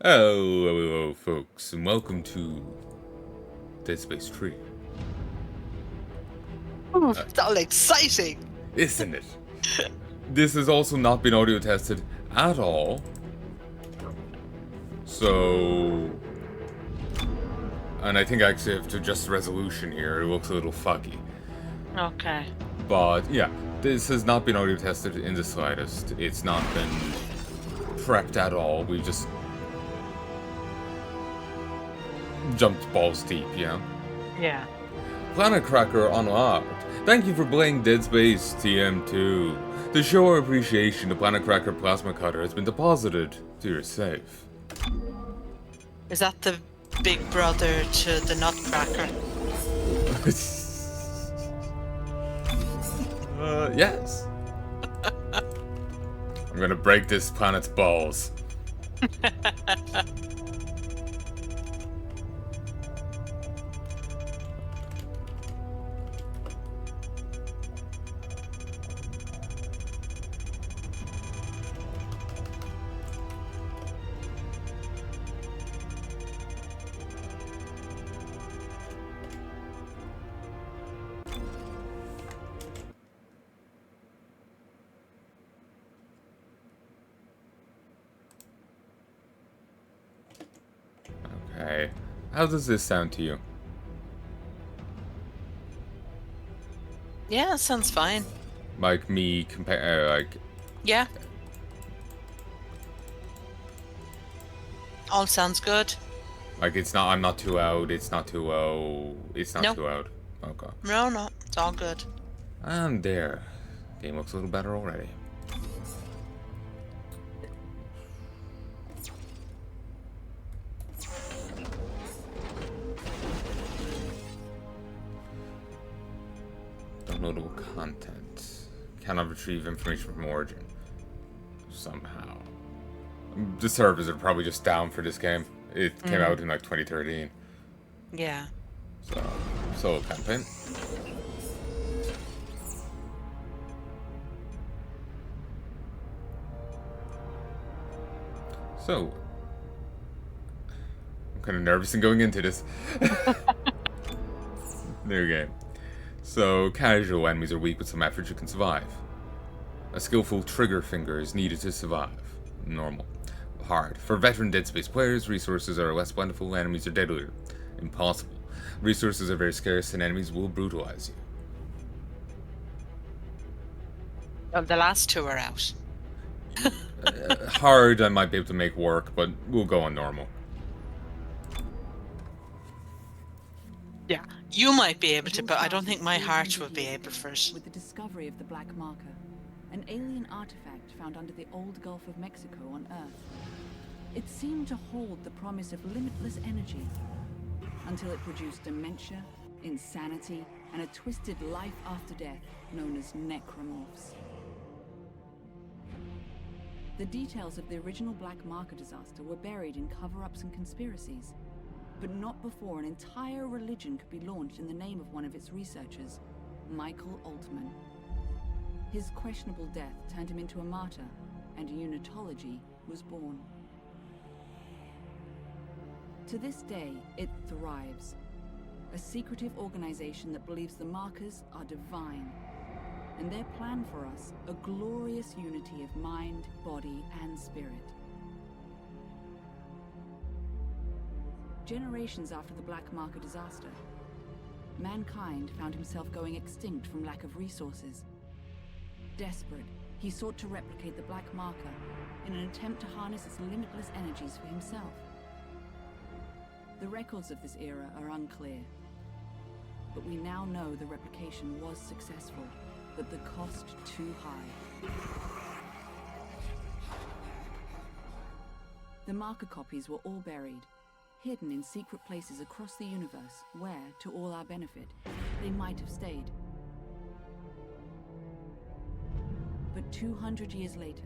Hello, folks, and welcome to Dead Space 3. Ooh, Uh, it's all exciting. isn't it? This has also not been audio tested at all. So... And I think I actually have to adjust the resolution here. It looks a little fuzzy. Okay. But, yeah, this has not been audio tested in the slightest. It's not been prepped at all. We just jumped balls deep, you know? Yeah. Planet Cracker unlocked. Thank you for playing Dead Space TM2. To show our appreciation, the Planet Cracker plasma cutter has been deposited to your safe. Is that the big brother to the Nutcracker? Yes. I'm gonna break this planet's balls. Okay. How does this sound to you? Yeah, sounds fine. Like me Yeah. All sounds good. it's not, I'm not too loud, it's not too low, it's not No. too loud. Okay. No, it's all good. And there. Game looks a little better already. Downloadable content. Cannot retrieve information from Origin. Somehow. The servers are probably just down for this game. It came out in like 2013. Yeah. So, solo campaign. So, I'm kind of nervous in going into this. New game. So, casual enemies are weak with some effort you can survive. A skillful trigger finger is needed to survive. Normal. Hard. For veteran Dead Space players, resources are less plentiful, enemies are deadlier. Impossible. Resources are very scarce and enemies will brutalize you. Well, the last two are out. Hard I might be able to make work, but we'll go on normal. Yeah. You might be able to, but I don't think my heart will be able for it. With the discovery of the Black Marker, an alien artifact found under the old Gulf of Mexico on Earth. It seemed to hold the promise of limitless energy, until it produced dementia, insanity, and a twisted life after death known as necromorphs. The details of the original Black Marker disaster were buried in cover-ups and conspiracies, but not before an entire religion could be launched in the name of one of its researchers, Michael Altman. His questionable death turned him into a martyr, and unitology was born. To this day, it thrives. A secretive organization that believes the markers are divine, and their plan for us, a glorious unity of mind, body, and spirit. Generations after the Black Marker disaster, mankind found himself going extinct from lack of resources. Desperate, he sought to replicate the Black Marker in an attempt to harness its limitless energies for himself. The records of this era are unclear, but we now know the replication was successful, but the cost too high. The marker copies were all buried, hidden in secret places across the universe where, to all our benefit, they might have stayed. But 200 years later,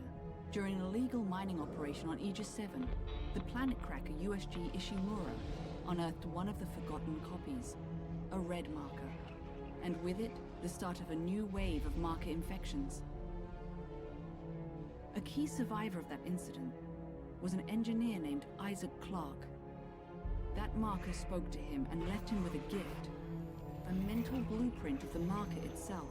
during an illegal mining operation on Aegis 7, the planet cracker USG Ishimura unearthed one of the forgotten copies, a red marker, and with it, the start of a new wave of marker infections. A key survivor of that incident, was an engineer named Isaac Clarke. That marker spoke to him and left him with a gift, a mental blueprint of the marker itself.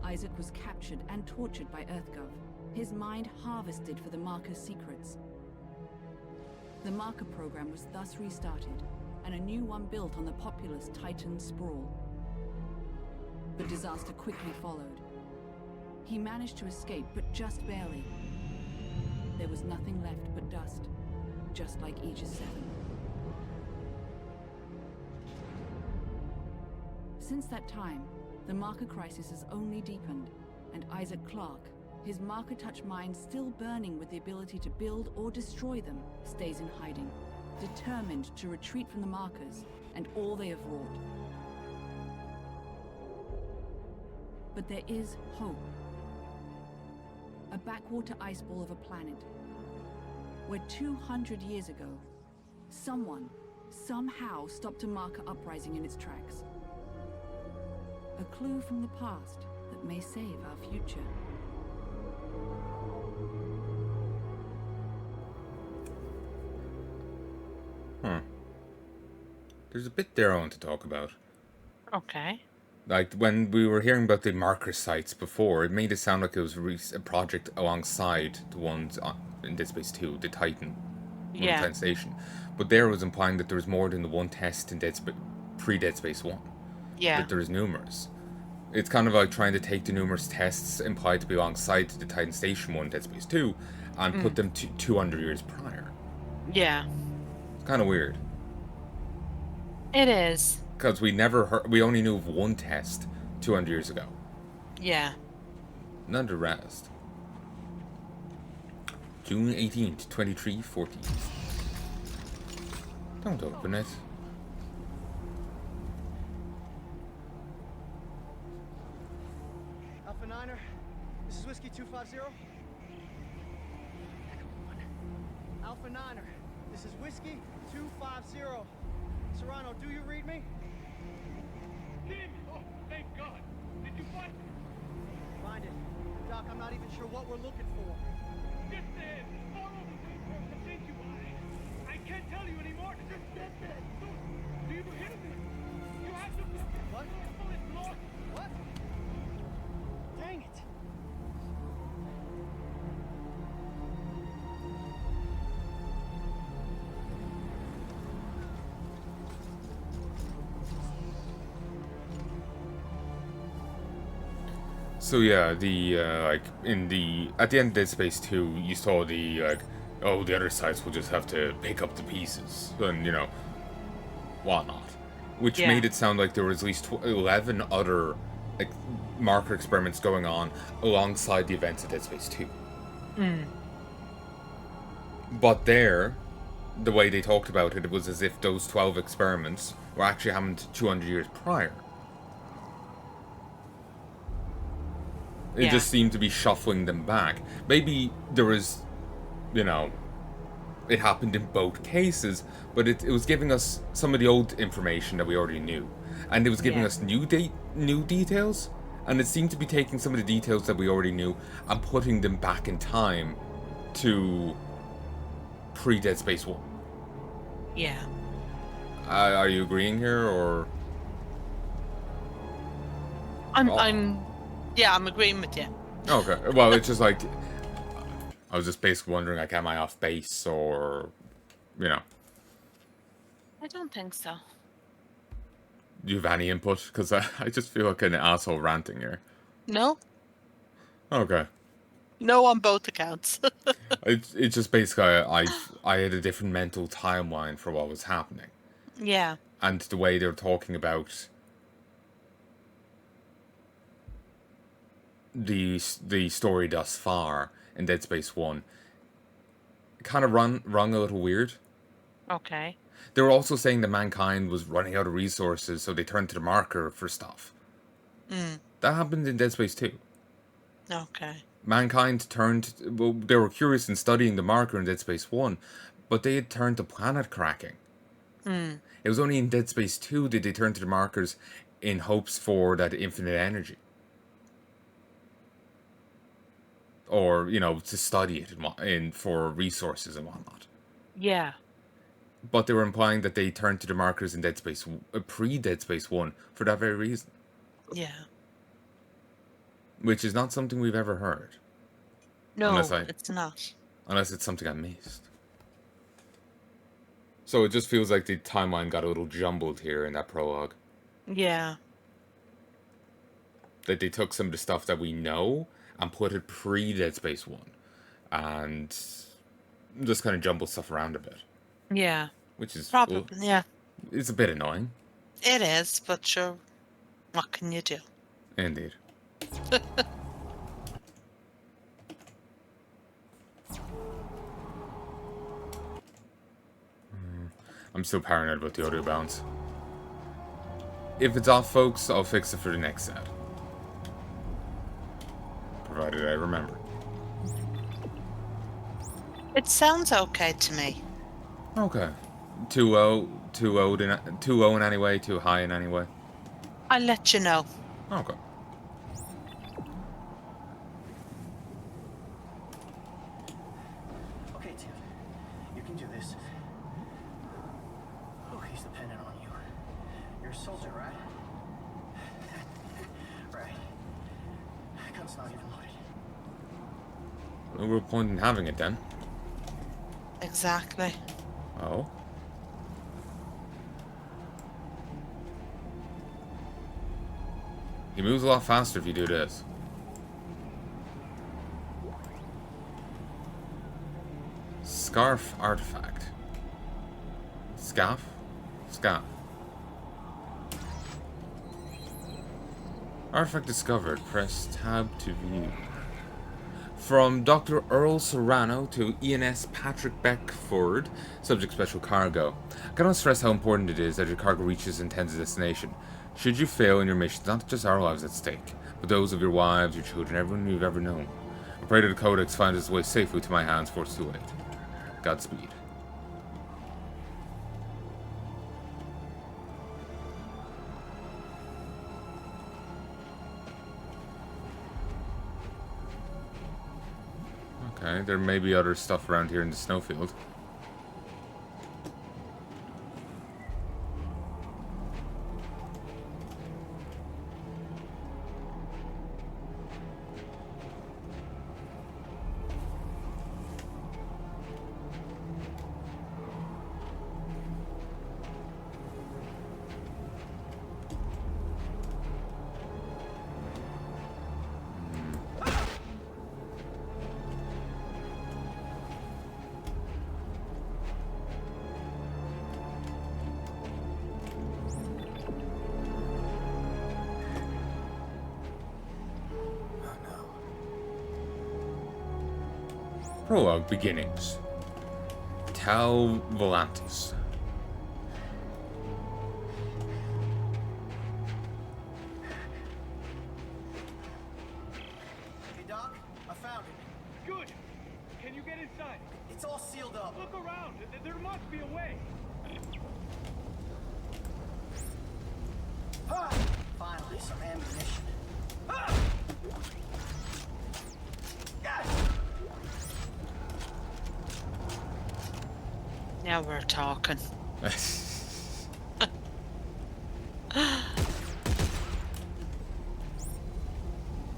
Isaac was captured and tortured by EarthGov, his mind harvested for the marker's secrets. The marker program was thus restarted, and a new one built on the populous Titan sprawl. But disaster quickly followed. He managed to escape, but just barely. There was nothing left but dust, just like Aegis 7. Since that time, the marker crisis has only deepened, and Isaac Clarke, his marker-touch mind still burning with the ability to build or destroy them, stays in hiding, determined to retreat from the markers and all they have wrought. But there is hope. A backwater ice ball of a planet, where 200 years ago, someone, somehow stopped a marker uprising in its tracks. A clue from the past that may save our future. There's a bit there I want to talk about. Okay. Like, when we were hearing about the marker sites before, it made it sound like it was a project alongside the ones in Dead Space 2, the Titan. Yeah. Titan Station. But there was implying that there was more than the one test in pre-Dead Space 1. Yeah. That there's numerous. It's kind of like trying to take the numerous tests implied to be alongside the Titan Station 1 Dead Space 2 and put them to 200 years prior. Yeah. It's kind of weird. It is. Because we only knew of one test 200 years ago. Yeah. None of the rest. June 18th, 2340. Don't open it. Alpha Niner, this is Whiskey 250. Alpha Niner, this is Whiskey 250. Serrano, do you read me? Tim! Oh, thank God! Did you find it? Find it. Doc, I'm not even sure what we're looking for. Just follow the paper. I think you are. I can't tell you anymore. Just get there. Do you hear me? You have to... What? It's lost. What? Dang it. So yeah, at the end of Dead Space 2, you saw the the other sites will just have to pick up the pieces and whatnot, which made it sound like there was at least 11 other marker experiments going on alongside the events of Dead Space 2. But there, the way they talked about it, it was as if those 12 experiments were actually happened 200 years prior. It just seemed to be shuffling them back. Maybe there was, it happened in both cases, but it was giving us some of the old information that we already knew. And it was giving us new details, and it seemed to be taking some of the details that we already knew and putting them back in time to pre-Dead Space 1. Yeah. Are you agreeing here, or...? I'm agreeing with you. Okay, well, it's just like, I was just basically wondering, am I off base, or, I don't think so. do you have any input? Because I just feel like an asshole ranting here. No? Okay. No on both accounts. It's just basically, I had a different mental timeline for what was happening. Yeah. And the way they were talking about the story thus far in Dead Space 1 kind of rung a little weird. Okay. They were also saying that mankind was running out of resources, so they turned to the marker for stuff. That happened in Dead Space 2. Okay. Mankind they were curious in studying the marker in Dead Space 1, but they had turned to planet cracking. It was only in Dead Space 2 that they turned to the markers in hopes for that infinite energy. or to study it for resources and whatnot. Yeah. But they were implying that they turned to the markers in pre-Dead Space 1 for that very reason. Yeah. Which is not something we've ever heard. No, it's not. Unless it's something I missed. So it just feels like the timeline got a little jumbled here in that prologue. Yeah. That they took some of the stuff that we know and put it pre-Dead Space 1. And just kind of jumbled stuff around a bit. Yeah. Which is... Probably, well, yeah. It's a bit annoying. It is, but sure. What can you do? Indeed. I'm still paranoid about the audio bounce. If it's off, folks, I'll fix it for the next set. Provided I remember. It sounds okay to me. Okay. Too low in any way, too high in any way? I'll let you know. Okay. Okay, Tim. You can do this. Oh, he's dependent on you. You're a soldier, right? Right. Gun's not even loaded. No real point in having it then. Exactly. Oh? He moves a lot faster if you do this. Scarf artifact. Scaff? Scaff. Artifact discovered. Press tab to view. From Dr. Earl Serrano to ENS Patrick Beckford, subject special cargo. I cannot stress how important it is that your cargo reaches intended destination. Should you fail in your mission, not just our lives at stake, but those of your wives, your children, everyone you've ever known. I pray that the Codex finds its way safely to my hands before it's too late. Godspeed. Okay, there may be other stuff around here in the snowfield. Prologue beginnings. Tal Volantis. Hey, Doc, I found it. Good. Can you get inside? It's all sealed up. Look around. There must be a way. Ah! Finally, some ammunition. Ah! Now we're talking.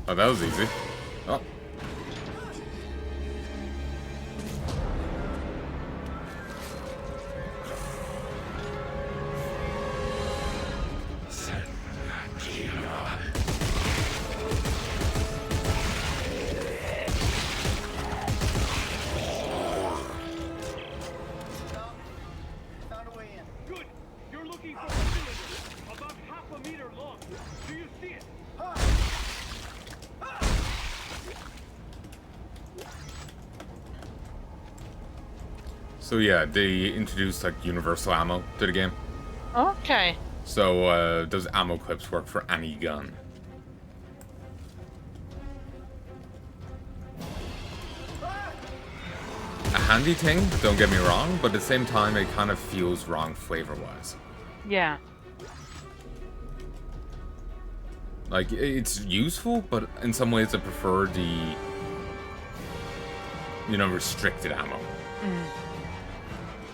Oh, that was easy. Oh. Found a way in. Good. You're looking for a cylinder about half a meter long. Do you see it? So yeah, they introduced like universal ammo to the game. Okay. So those ammo clips work for any gun. A handy thing, don't get me wrong, but at the same time it kind of feels wrong flavor-wise. Yeah. Like, it's useful, but in some ways I prefer the restricted ammo.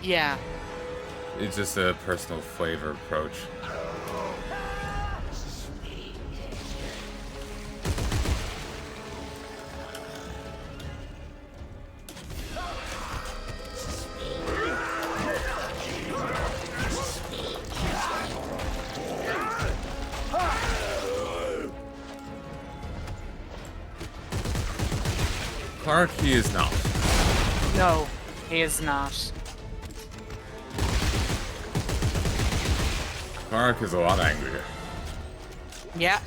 Yeah. It's just a personal flavor approach. Clark, he is not. No, he is not. Clark is a lot angrier. Yeah.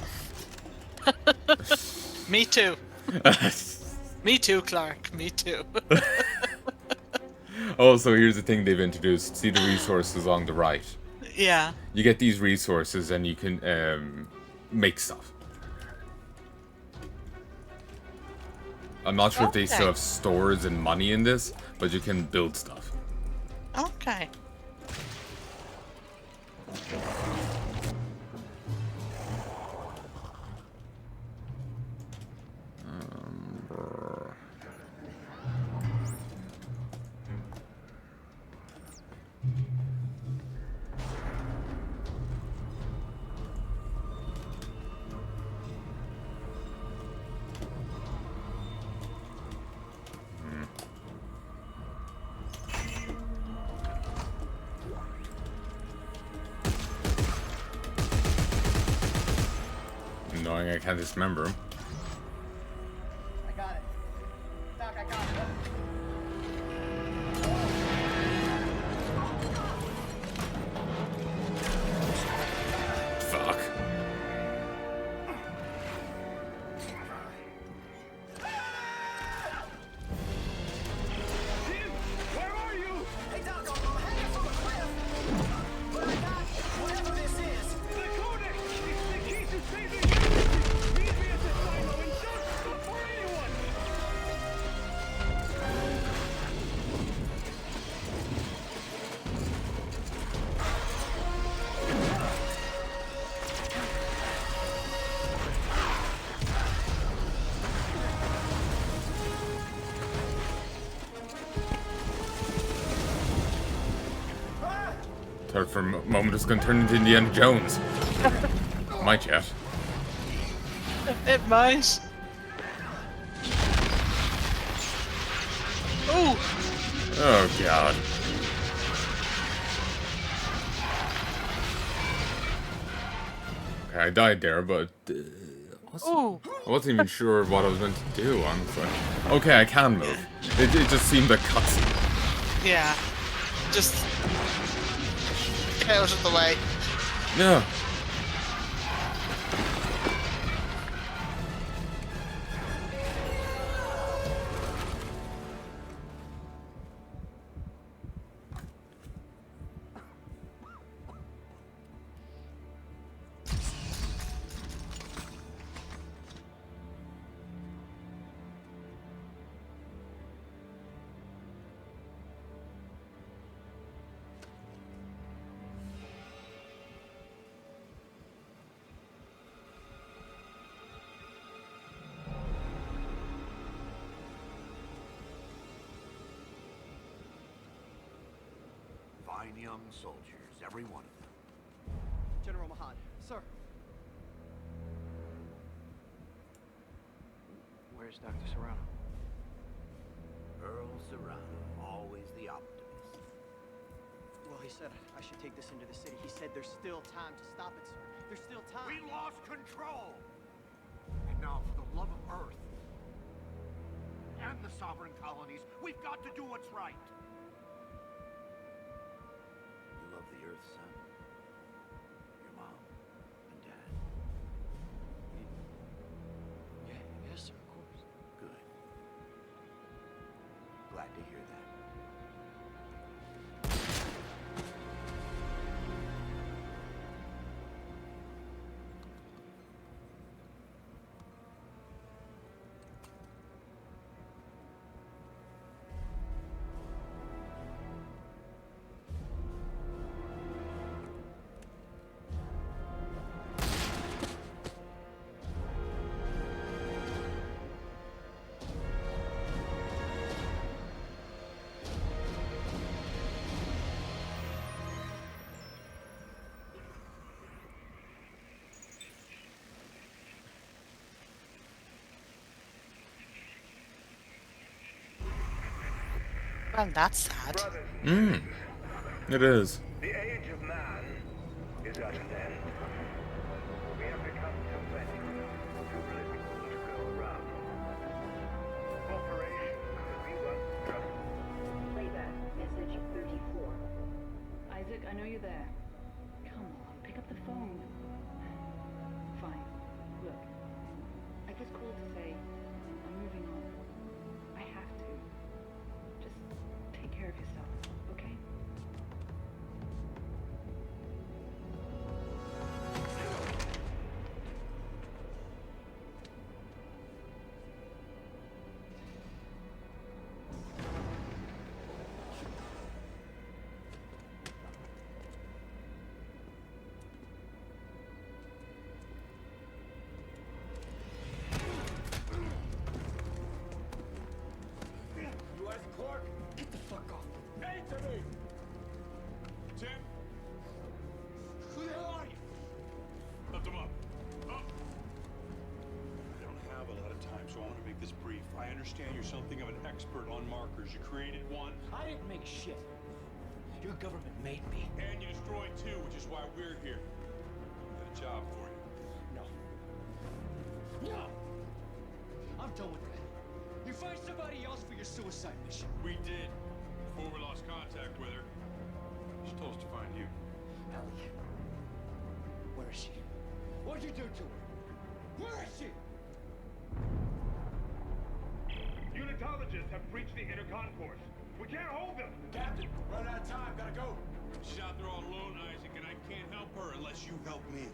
Me too. Me too, Clark. Me too. Also, here's the thing they've introduced. See the resources on the right. Yeah. You get these resources and you can make stuff. I'm not sure if they still Okay. have stores and money in this, but you can build stuff. Okay. Knowing I can't dismember him. I got it. Doc, I got it. Fuck. Jim, where are you? Hey, Doc, I'm hanging from a cliff. But I got whatever this is. The codex! It's the key to saving everything! Meet me at the silo and don't stop for anyone! Thought for a moment it's gonna turn into Indiana Jones. Might yet. It might. Oh, Oh god. Okay, I died there, but oh. I wasn't even sure what I was meant to do, honestly. Okay, I can move. It just seemed a cutscene. Yeah. Just get out of the way. No. Fine young soldiers, every one of them. General Mahad, sir. Where's Dr. Serrano? Earl Serrano, always the optimist. Well, he said I should take this into the city. He said there's still time to stop it, sir. There's still time. We lost control! And now, for the love of Earth and the sovereign colonies, we've got to do what's right. You love the Earth, son? Your mom and dad? Yes, sir, of course. Good. Glad to hear that. Well, that's sad. It is. The age of man is at an end. We have become too many, too little to go around. Corporations that we once trusted. Playback, message 34. Isaac, I know you're there. Come on, pick up the phone. Fine. Look, I just called to say I'm moving on. I have to. Just take care of yourself, okay? You Isaac Clarke? Get the fuck off. Answer me! Tim? Who the hell are you? Lift him up. Up! I don't have a lot of time, so I want to make this brief. I understand you're something of an expert on markers. You created one, I didn't make shit. Your government made me. and you destroyed two, which is why we're here. Got a job for you. No. No! I'm done with that. You find somebody else for your suicide mission. We did. Before we lost contact with her. She told us to find you. Ellie. Where is she? What'd you do to her? Where is she? Unitologists have breached the inner concourse. We can't hold them. Captain, run out of time. Gotta go. She's out there all alone, Isaac, and I can't help her unless you help me.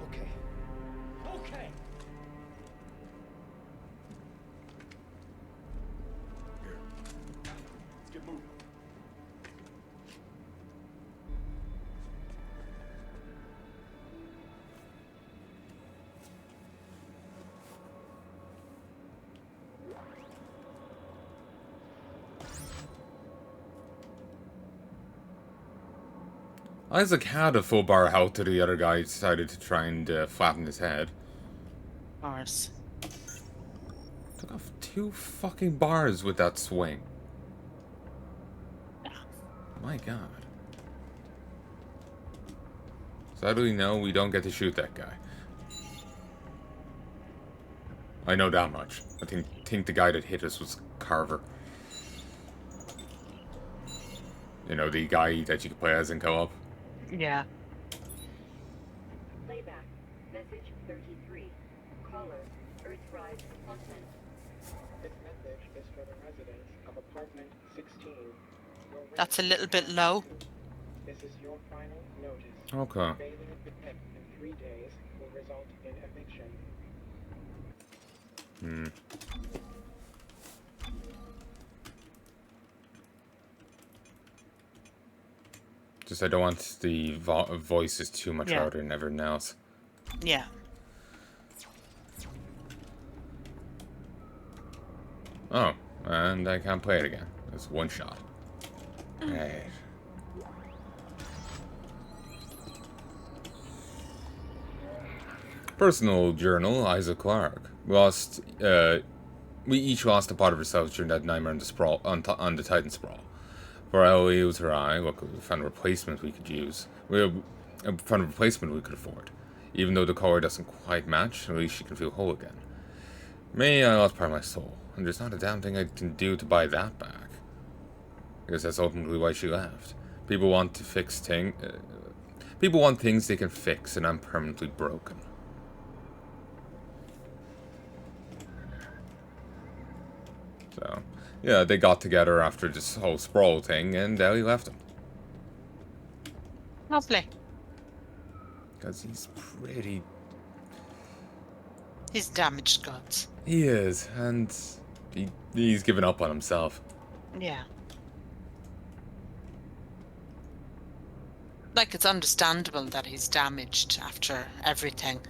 Okay. Okay! Here. Let's get moving. Isaac had a full bar of health till the other guy decided to try and flatten his head. Of course. Took off 2 fucking bars with that swing. My god. So how do we know we don't get to shoot that guy? I know that much. I think the guy that hit us was Carver. You know, the guy that you could play as in co-op. Yeah. Playback, message 33. Caller, Earthrise content. This message is for the residents of apartment 16. That's a little bit low. This is your final notice. Okay. Failing to detect in 3 days will result in eviction. Just I don't want the voices too much Yeah. louder than everything else. Yeah. Oh, and I can't play it again. It's one shot. Right. Personal journal, Isaac Clarke. We each lost a part of ourselves during that nightmare on the sprawl on the Titan sprawl. For Ellie, it was her eye. Look, we found a replacement we could use. We found a replacement we could afford. Even though the color doesn't quite match, at least she can feel whole again. Me, I lost part of my soul, and there's not a damn thing I can do to buy that back. I guess that's ultimately why she left. People want to fix people want things they can fix, and I'm permanently broken. So, yeah, they got together after this whole sprawl thing, and Ellie left him. Lovely. Because he's pretty... He's damaged goods. He is, and he's given up on himself. Yeah. Like, it's understandable that he's damaged after everything.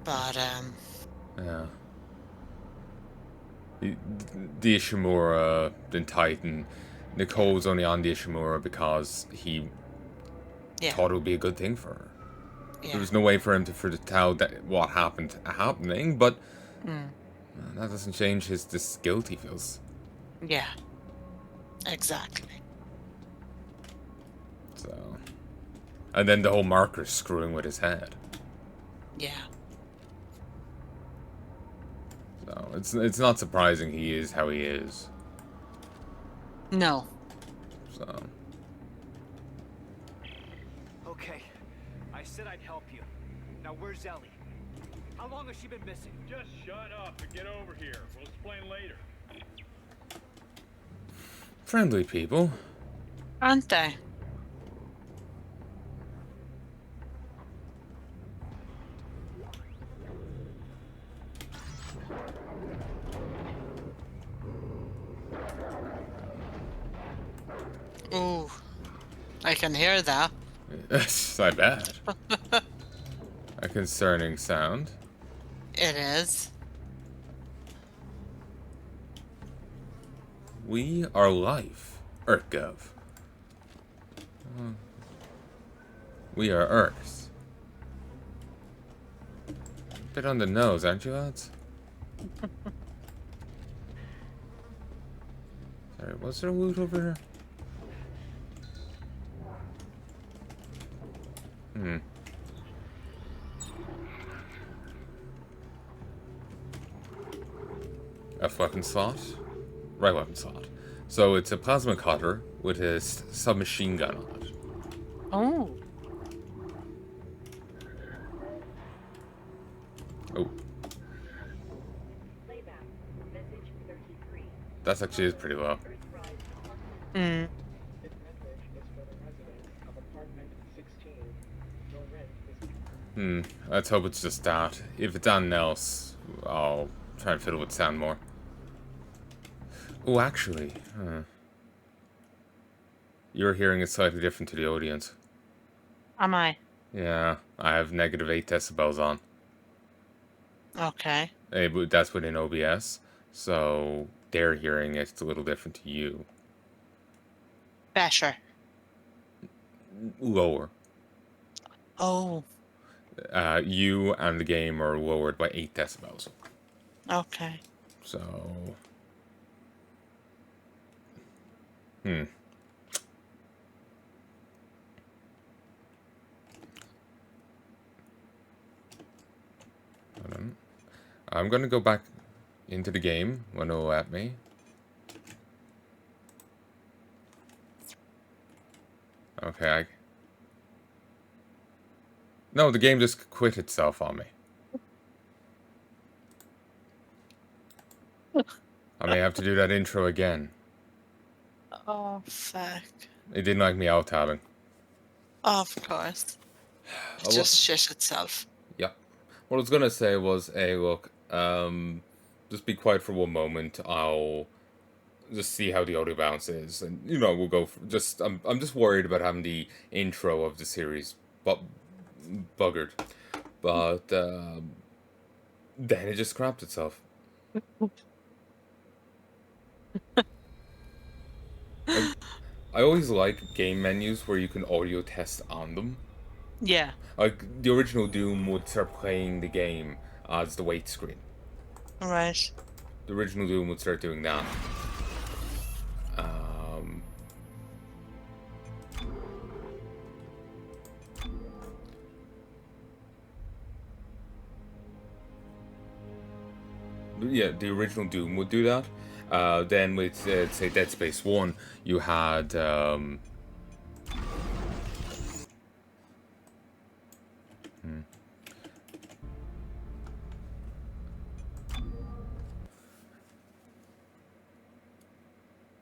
But, Yeah. The Ishimura, the Titan, Nicole's only on the Ishimura because he thought it would be a good thing for her. yeah. There was no way for him to tell that what happened happening, but That doesn't change this guilt he feels. Yeah. Exactly. So, and then the whole marker's screwing with his head. Yeah. So it's not surprising he is how he is. No. So. Okay, I said I'd help you. Now where's Ellie? How long has she been missing? Just shut up and get over here. We'll explain later. Friendly people. Aren't they? Ooh. I can hear that. I bet. A concerning sound. It is. We are life. EarthGov. We are Earth. Bit on the nose, aren't you, lads? Sorry, was there loot over here? A weapon slot? Right weapon slot. So it's a plasma cutter with a submachine gun on it. Oh. Oh. That actually is pretty low. This message is for the residents of apartment 16. Your rent is... Let's hope it's just that. If it's anything else, I'll try and fiddle with sound more. Oh, actually, your hearing is slightly different to the audience. Am I? Yeah, I have -8 decibels on. Okay. But that's within OBS, so their hearing is a little different to you. Better. Lower. Oh. You and the game are lowered by 8 decibels. Okay. So... Hold on. I'm gonna go back into the game when it'll let me. Okay, No, the game just quit itself on me. I may have to do that intro again. Oh, fuck. It didn't like me alt-tabbing. Of course. It just shit itself. Yeah. What I was gonna say was, hey, look, just be quiet for one moment. I'll just see how the audio bounce is, and we'll go. I'm just worried about having the intro of the series, buggered, but then it just scrapped itself. I always like game menus where you can audio test on them. Yeah. Like, the original Doom would start playing the game as the wait screen. Right. The original Doom would start doing that. Yeah, the original Doom would do that. Then with, say, Dead Space 1, you had...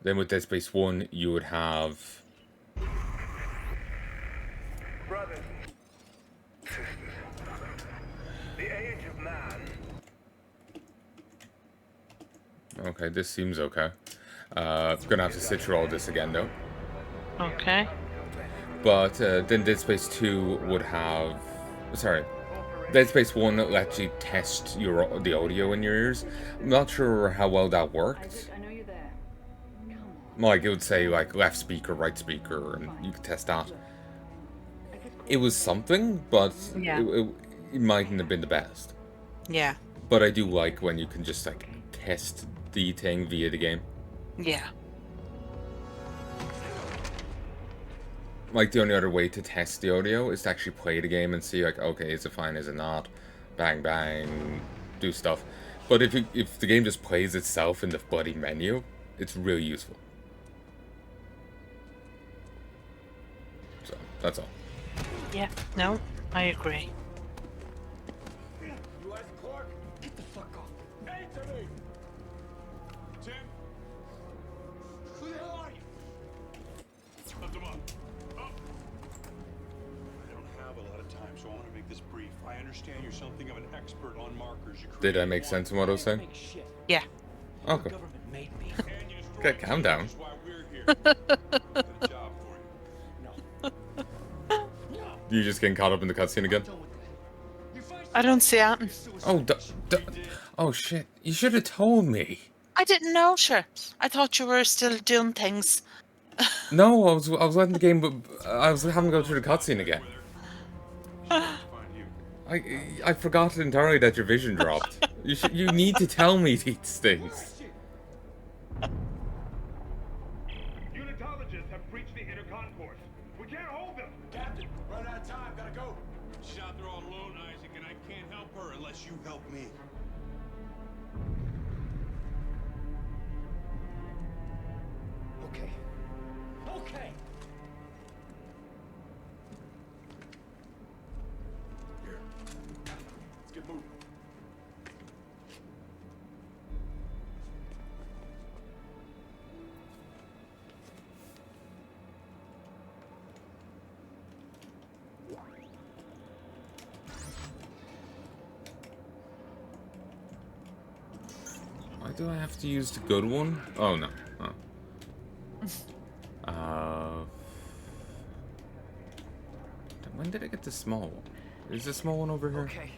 Then with Dead Space 1, you would have... Brothers and sisters, the age of man. Okay, this seems okay. Gonna have to sit through all this again, though. Okay. But then Dead Space 2 would have... Sorry. Dead Space 1 lets you test the audio in your ears. I'm not sure how well that worked. I know you're there. Come on. Like, it would say, like, left speaker, right speaker, and you could test that. It was something, but Yeah. it mightn't have been the best. Yeah. But I do like when you can just like test the thing via the game. Yeah. Like the only other way to test the audio is to actually play the game and see like, okay, is it fine, is it not? Bang bang, do stuff. But if the game just plays itself in the bloody menu, it's really useful. So that's all. Yeah. No, I agree. You as Clark? Get the fuck off. Answer me! Tim? Who the hell are you? Lift him up. Up! I don't have a lot of time, so I want to make this brief. I understand you're something of an expert on markers. You Did that make sense in what I was saying? Make shit. Yeah. Okay. Government made me. And you destroyed Okay, calm down. That's why we're here. Got a job for you. No. You just getting caught up in the cutscene again? Done with that. You find I don't see it. Oh, oh shit! You should have told me. I didn't know, sure. I thought you were still doing things. No, I was letting the game, but I was having to go through the cutscene again. Find you. I forgot entirely that your vision dropped. You need to tell me these things. Unitologists have breached the inner concourse. We can't hold them. Captain, run out of time. Gotta go. She's out there all alone, Isaac, and I can't help her unless you help me. Okay. Okay. Here. Let's get moving. Why do I have to use the good one? Oh no. Oh. When did I get the small one? Is the small one over here? Okay.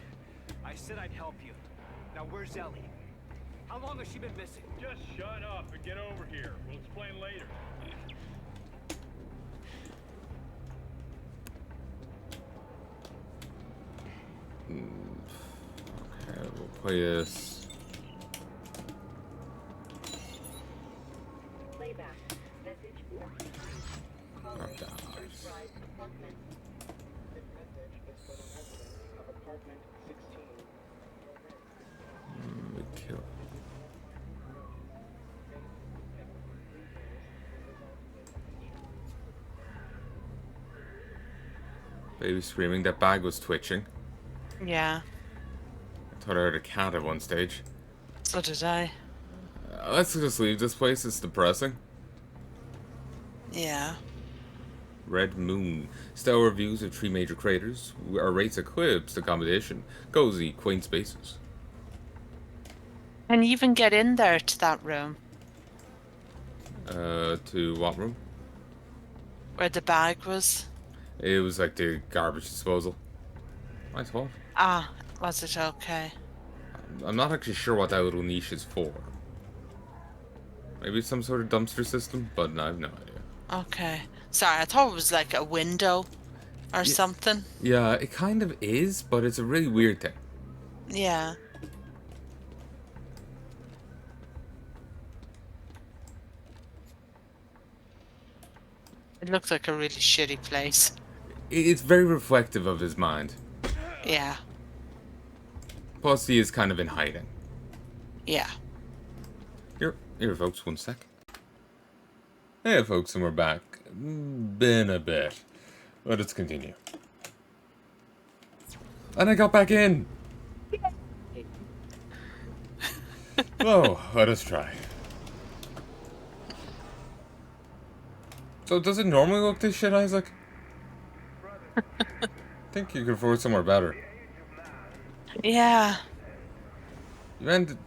I said I'd help you. Now where's Ellie? How long has she been missing? Just shut up and get over here. We'll explain later. Okay, we'll play this. Playback. Message 43. Calling Enterprise apartment. This message is for the residents of apartment 16. We kill. Baby screaming. That bag was twitching. Yeah. I thought I heard a cat at one stage. So did I. Let's just leave this place. It's depressing. Yeah. Red Moon. Stellar reviews of 3 major craters. Our rates eclipsed accommodation. Cozy, quaint spaces. Can you even get in there to that room? To what room? Where the bag was? It was like the garbage disposal. I thought. Ah, was it okay? I'm not actually sure what that little niche is for. Maybe it's some sort of dumpster system, but no, I have no idea. Okay. Sorry, I thought it was like a window or something. Yeah, it kind of is, but it's a really weird thing. Yeah. It looks like a really shitty place. It's very reflective of his mind. Yeah. Plus, he is kind of in hiding. Yeah. Here, folks, one sec. Hey, folks, and we're back. Been a bit. Let's continue. And I got back in! Oh, let us try. So, does it normally look this shit, Isaac? I think you could afford somewhere better. Yeah. You ended...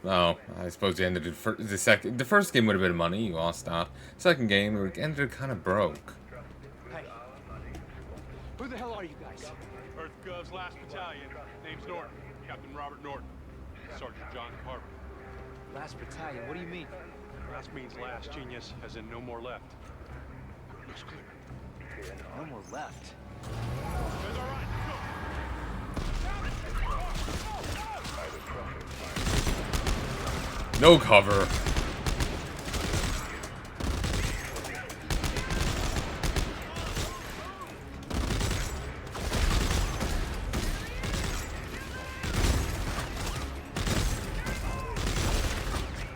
Oh, I suppose you ended the second... The first game would have been money, you lost that. Second game, you ended kind of broke. Hey. Who the hell are you guys? Earth Gov's last battalion. Name's Norton. Captain Robert Norton. Sergeant John Carver. Last battalion, what do you mean? Last means last, genius, as in no more left. Looks clear. No more left. That's all right. Go. No cover.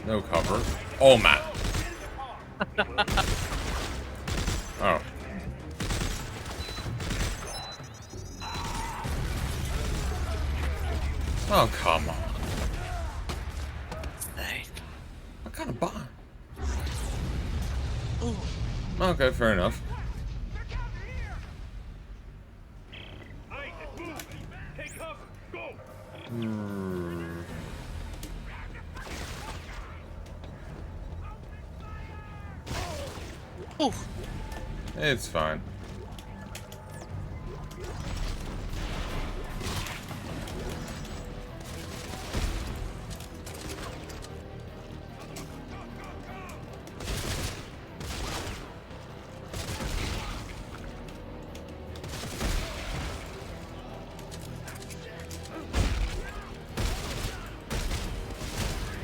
No cover. Oh, man. Oh. Oh, come on. What kind of bomb? Ooh. Okay, fair enough. Take cover. Go. Ooh. It's fine.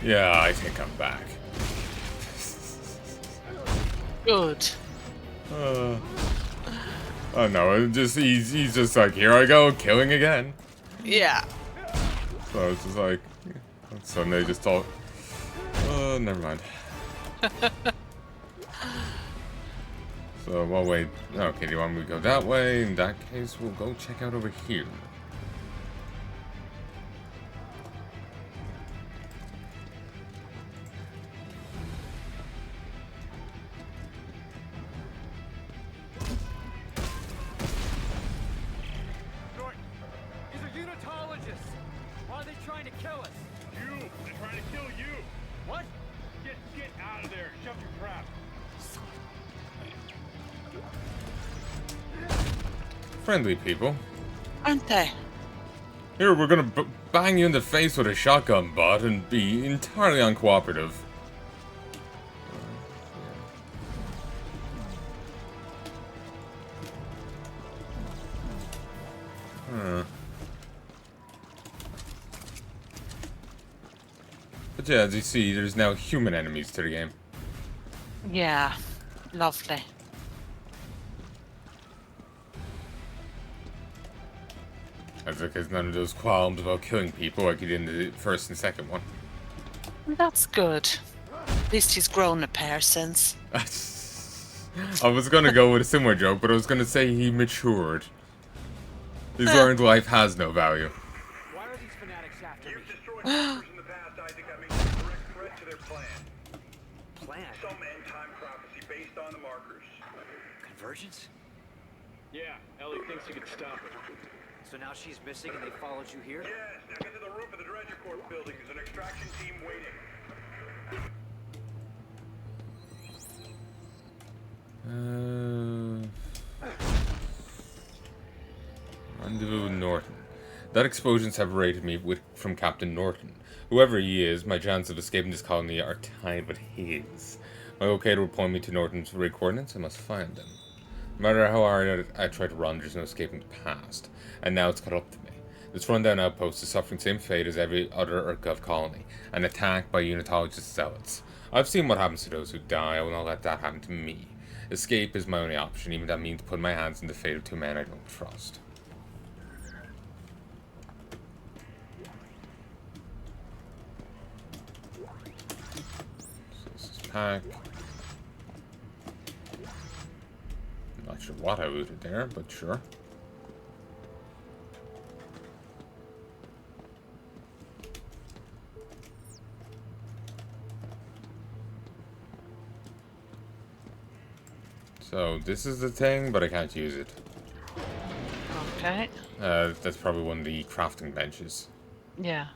Yeah, I think I'm back. Good. Oh no, he's just like, here I go, killing again. Yeah. So it's just like, suddenly they just talk. Never mind. So, well, wait. Okay, do you want me to go that way? In that case, we'll go check out over here. These are unitologists. Why are they trying to kill us? You. They're trying to kill you. What? Get out of there. Shove your crap. Friendly people. Aren't they? Here, we're gonna bang you in the face with a shotgun butt and be entirely uncooperative. But yeah, as you see, there's now human enemies to the game. Yeah. Lovely. As like there's none of those qualms about killing people like you did in the first and second one. That's good. At least he's grown a pair since. I was gonna go with a similar joke, but I was gonna say he matured. He's learned life has no value. Why are these fanatics after me? You've destroyed markers in the past, Isaac. That makes a direct threat to their plan. Plan? Some end-time prophecy based on the markers. Convergence? Yeah, Ellie thinks you can stop it. So now she's missing and they followed you here? Yes, now get to the roof of the Dredger Corp building. There's an extraction team waiting. Rendezvous with Norton. That explosion separated me from Captain Norton. Whoever he is, my chances of escaping this colony are tied with his. My locator will point me to Norton's rig coordinates. I must find them. No matter how hard I try to run, there's no escaping the past. And now it's caught up to me. This rundown outpost is suffering the same fate as every other Urkov colony, an attack by unitologist zealots. I've seen what happens to those who die. I will not let that happen to me. Escape is my only option, even if that means putting my hands in the fate of two men I don't trust. So this is pack. Not sure what I looted there, but sure. So this is the thing, but I can't use it. Okay. That's probably one of the crafting benches. Yeah.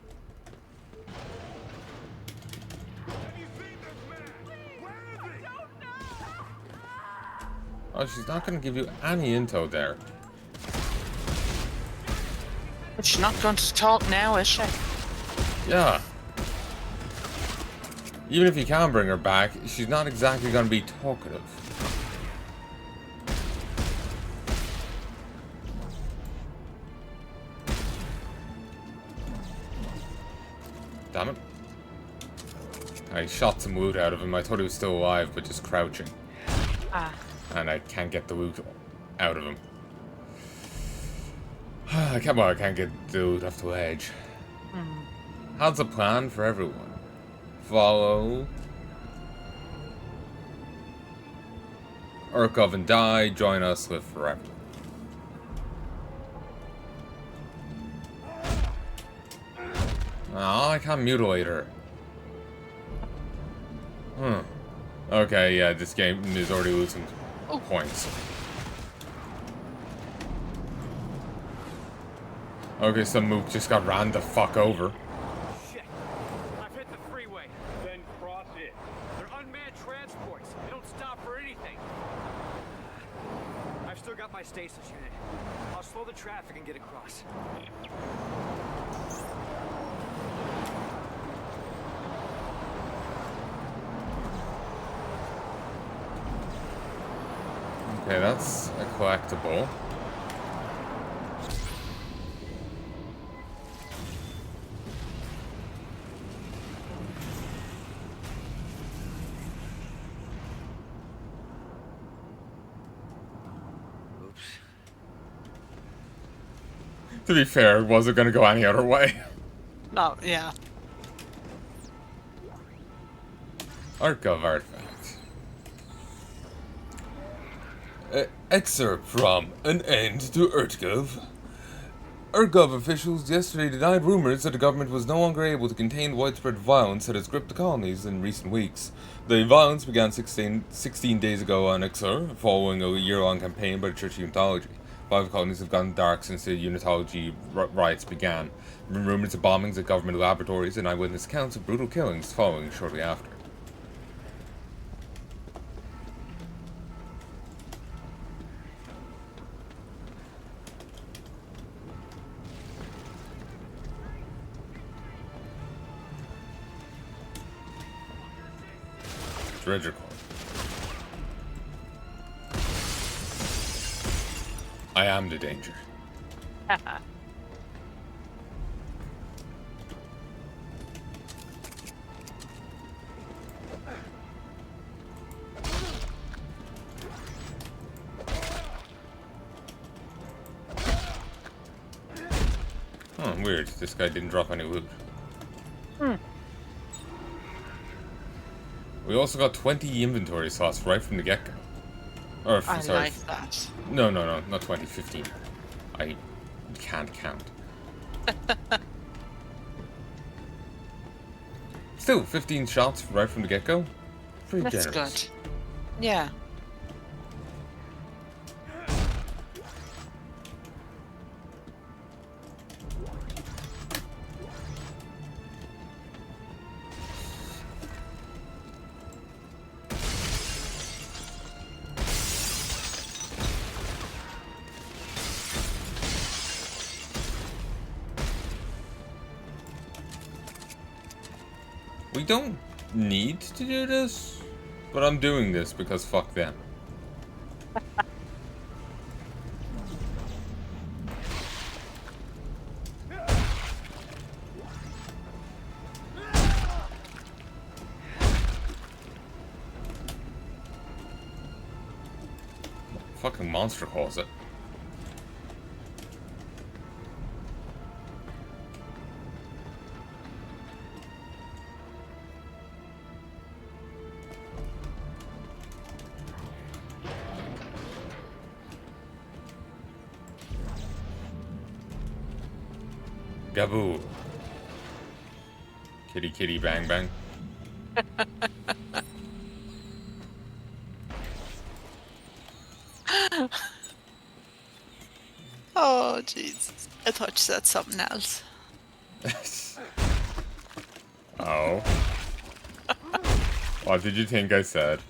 Oh, she's not going to give you any info there. But she's not going to talk now, is she? Yeah. Even if you can bring her back, she's not exactly going to be talkative. Damn it. I shot some loot out of him. I thought he was still alive, but just crouching. Ah. And I can't get the loot out of him. I can't get the loot off the ledge. How's the plan for everyone? Follow Urkov and die, join us, live forever. Oh, I can't mutilate her. Okay, yeah, this game is already losing points. Okay, some mook just got ran the fuck over. Shit. I've hit the freeway. Then cross it. They're unmanned transports. They don't stop for anything. I've still got my stasis unit. I'll slow the traffic and get across. Okay, that's a collectible. Oops. To be fair, it wasn't gonna go any other way. No, yeah. Archive artifact. Excerpt from An End to Urtkov. Urtkov officials yesterday denied rumors that the government was no longer able to contain widespread violence that has gripped the colonies in recent weeks. The violence began 16 days ago on Ixur, following a year-long campaign by the Church of Unitology. 5 colonies have gone dark since the Unitology riots began. Rumors of bombings at government laboratories and eyewitness accounts of brutal killings following shortly after. Dredger Core. I am the danger. Oh, weird. This guy didn't drop any loot. We also got 20 inventory slots right from the get-go. Or, I sorry. like that. No, not 20, 15. I can't count. Still, 15 shots right from the get-go? Pretty That's generous. good. Yeah. We don't need to do this, but I'm doing this because fuck them. Fucking monster calls it. Gaboo. Kitty kitty bang bang. Oh, Jesus. I thought you said something else. Oh. What did you think I said?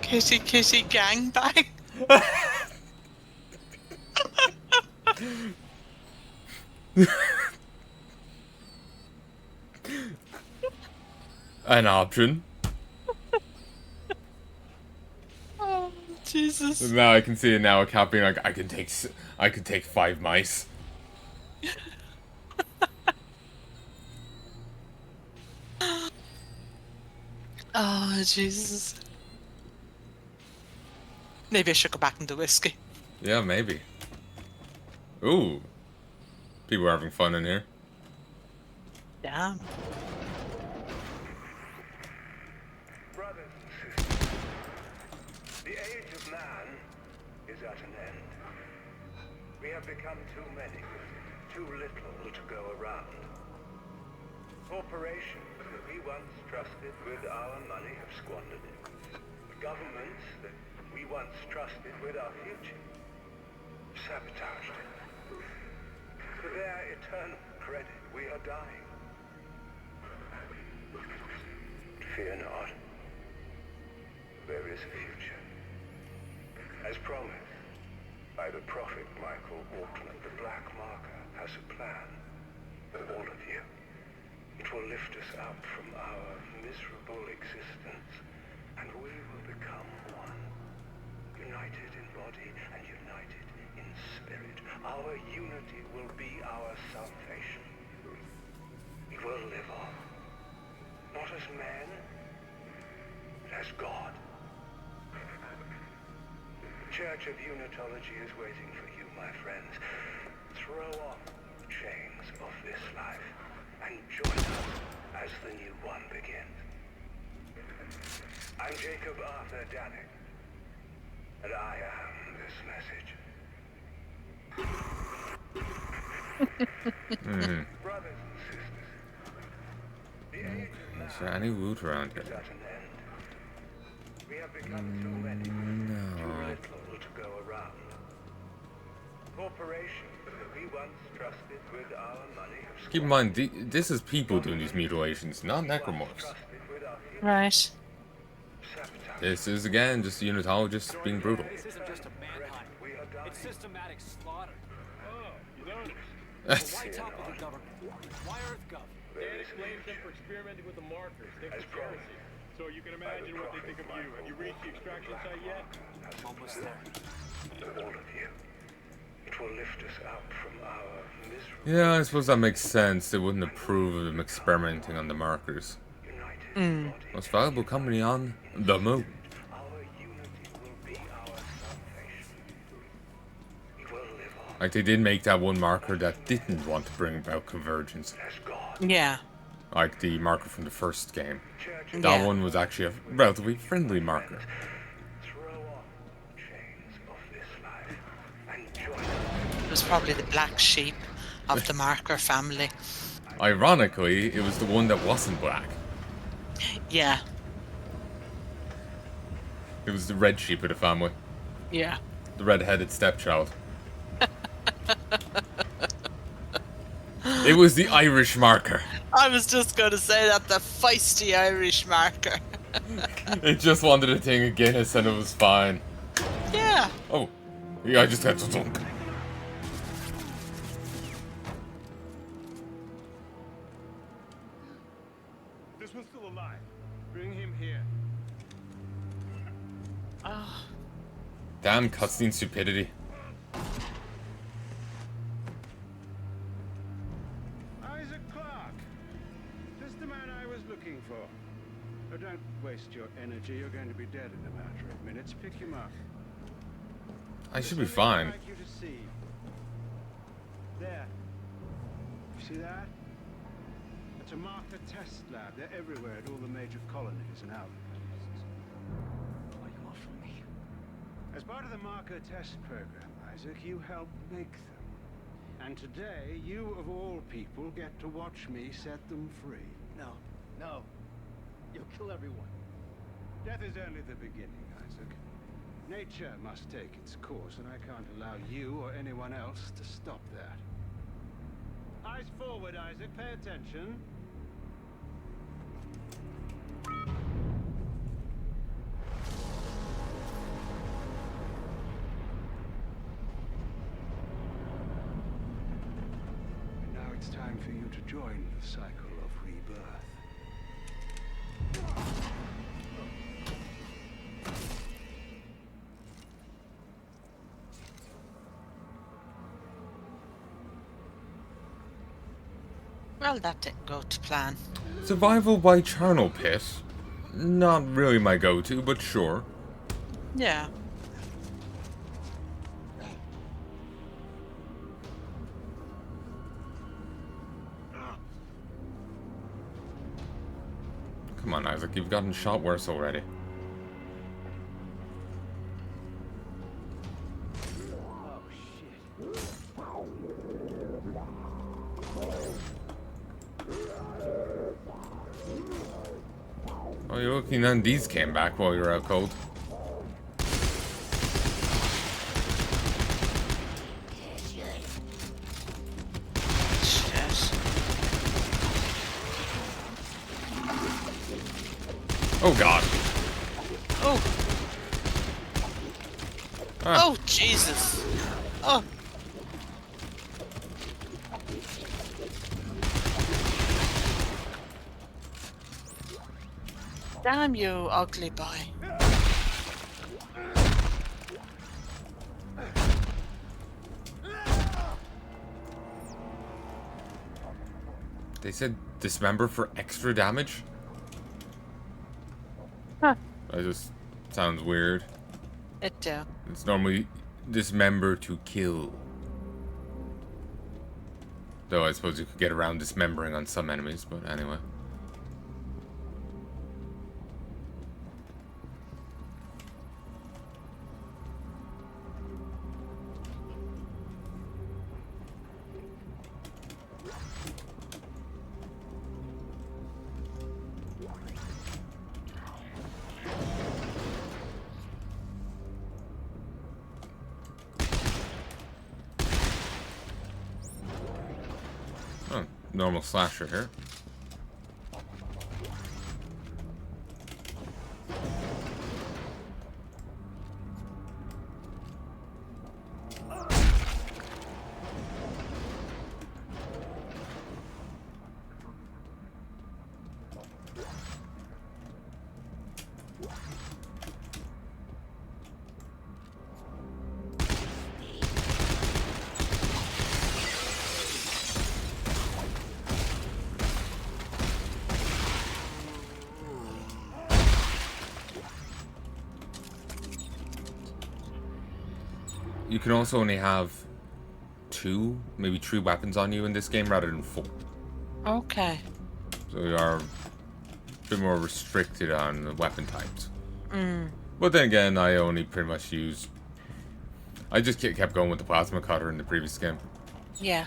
Kitty kitty gangbang. An option. Oh, Jesus. Now I can see it now. A cat being like, I could take 5 mice. Oh, Jesus. Maybe I should go back into whiskey. Yeah, maybe. Ooh. People are having fun in here. Damn. Brothers and sisters, the age of man is at an end. We have become too many with too little to go around. Corporations that we once trusted with our money have squandered it. Governments that we once trusted with our future sabotaged it. For their eternal credit, we are dying. Fear not. There is a future. As promised by the prophet Michael Waltman, the Black Marker has a plan for all of you. It will lift us up from our miserable existence, and we will become one. United in body and united in spirit. Our unity will be our salvation. We will live on. Not as men, but as God. The Church of Unitology is waiting for you, my friends. Throw off the chains of this life and join us as the new one begins. I'm Jacob Arthur Danik, and I am this message. Brothers and sisters, the age of Is there any loot around here? is at an end. We have become too many, too little to go around. Corporations that we once trusted with our money have Keep in mind, this is people doing these mutilations, not necromorphs. trusted with our future Right. sabotaged. This is, again, just unitologists being brutal. This isn't just a manhunt. We are dying. It's systematic slaughter. Oh, you don't? Why talk with the government? Why EarthGov? Danny blames them for experimenting with the markers. They're As promised. conspiracy. So you can imagine what they think of you. Have you reached the extraction site yet? I'm almost there. To all of you. It will lift us up from our miserable Yeah, I suppose that makes sense. They wouldn't approve of them experimenting on the markers. united body. Most valuable company on the moon. Our unity will be our salvation. We will live on Like, they did make that one marker that didn't want to bring about convergence. as God. Yeah. Like the marker from the first game. Church That Yeah. one was actually a relatively friendly marker. throw off the chains of this life and join us. It was probably the black sheep of the marker family. Ironically, it was the one that wasn't black. Yeah. It was the red sheep of the family. Yeah. The red-headed stepchild. It was the Irish marker. I was just going to say that, the feisty Irish marker. It just wanted a thing of Guinness and it was fine. Yeah. Oh, yeah, I just had to dunk. This one's still alive. Bring him here. Oh, Damn cutscene stupidity. Isaac Clarke. Just the man I was looking for. Oh, don't waste your energy. You're going to be dead in a matter of minutes. Pick him up. I should be There's something fine. I'd like you to see. There. You see that? It's a marker test lab. They're everywhere at all the major colonies and outposts. Why you off from me? As part of the marker test program, Isaac, you helped make them. And today, you of all people get to watch me set them free. No, no. You'll kill everyone. Death is only the beginning, Isaac. Nature must take its course, and I can't allow you or anyone else to stop that. Eyes forward, Isaac. Pay attention. And now it's time for you to join the cycle of rebirth. well, that didn't go to plan. Survival by charnel pit. Not really my go-to, but sure. Yeah. Come on, Isaac, you've gotten shot worse already. Oh, you're lucky none of these came back while you were out cold. Shit. Oh god. Oh. Ah. Oh, Jesus. Oh. Damn you, ugly boy. They said dismember for extra damage? Huh. That just sounds weird. It do. It's normally dismember to kill. Though I suppose you could get around dismembering on some enemies, but anyway. Oh, normal slasher here. You can also only have 2, maybe 3 weapons on you in this game rather than 4. Okay. So you are a bit more restricted on the weapon types. Mm. But then again, I only pretty much use... I just kept going with the plasma cutter in the previous game. Yeah.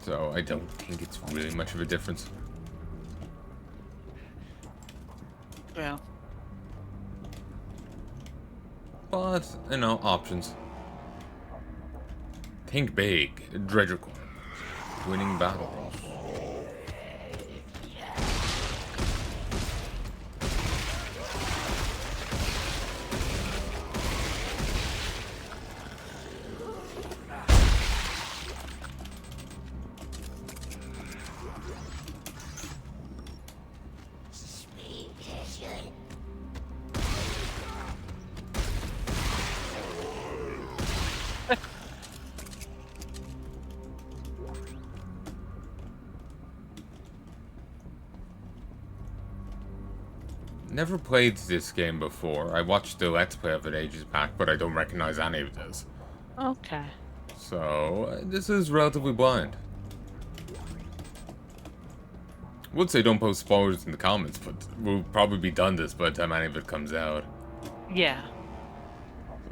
So I don't think it's really much of a difference. Well. But, you know, options. Think big. Dredger Corps. Winning battles. Never played this game before. I watched the Let's Play of it ages back, but I don't recognize any of this. Okay. So, this is relatively blind. Would say don't post spoilers in the comments, but we'll probably be done this by the time any of it comes out. Yeah.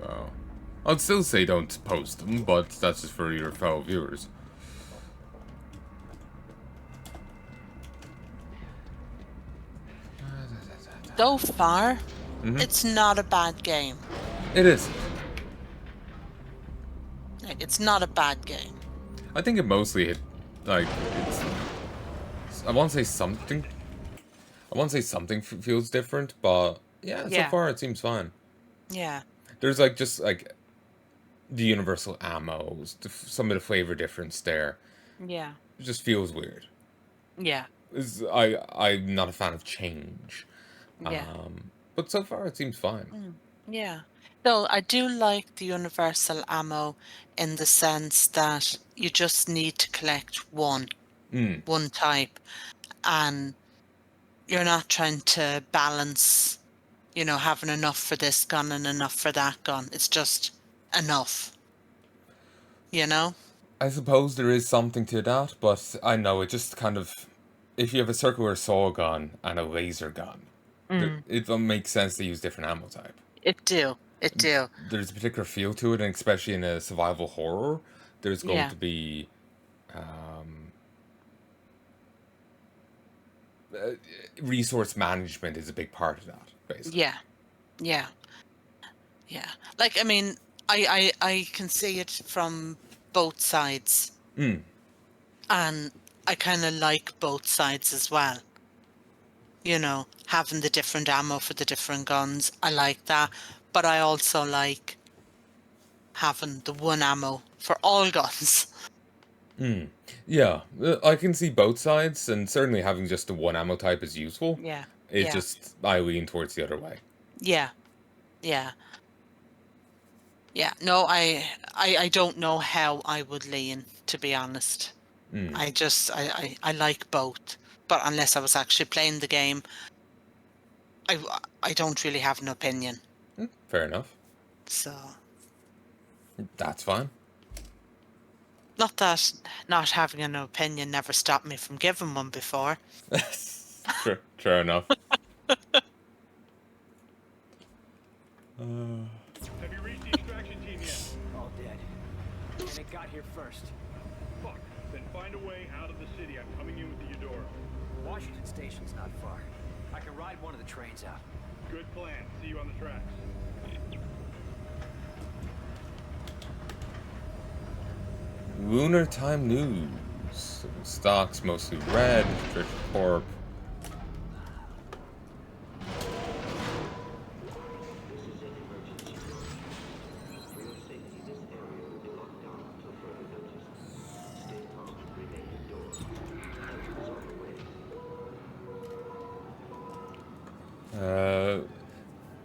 So, I'd still say don't post them, but that's just for your fellow viewers. So far, it's not a bad game. It is. Like, it's not a bad game. I think it mostly hit, like, I won't say something. I won't say something feels different, but yeah, so far it seems fine. Yeah. There's like just like the universal ammo, some of the flavor difference there. Yeah. It just feels weird. Yeah. I'm not a fan of change. Yeah. But so far it seems fine. Yeah. Though I do like the universal ammo in the sense that you just need to collect one type, and you're not trying to balance, you know, having enough for this gun and enough for that gun. It's just enough, you know? I suppose there is something to that, but I know it just kind of, if you have a circular saw gun and a laser gun, it will make sense to use different ammo type. It do. There's a particular feel to it, and especially in a survival horror, there's going Yeah. to be resource management is a big part of that, basically. Yeah. Yeah. Yeah. Like, I mean, I can see it from both sides. Mm. And I kind of like both sides as well. You know, having the different ammo for the different guns. I like that. But I also like having the one ammo for all guns. Mm. Yeah, I can see both sides, and certainly having just the one ammo type is useful. Yeah. It Yeah. just, I lean towards the other way. Yeah. Yeah. Yeah. No, I don't know how I would lean, to be honest. I like both. But unless I was actually playing the game, I don't really have an opinion. Fair enough. So, That's fine. not that not having an opinion never stopped me from giving one before. Sure enough. Have you reached the extraction team yet? All dead. And it got here first. Fuck. Then find a way out of the city. I'm coming in with the Eudora. Washington Station's not far. I can ride one of the trains out. Good plan. See you on the tracks. Lunar Time News. Stocks mostly red. Church Corp.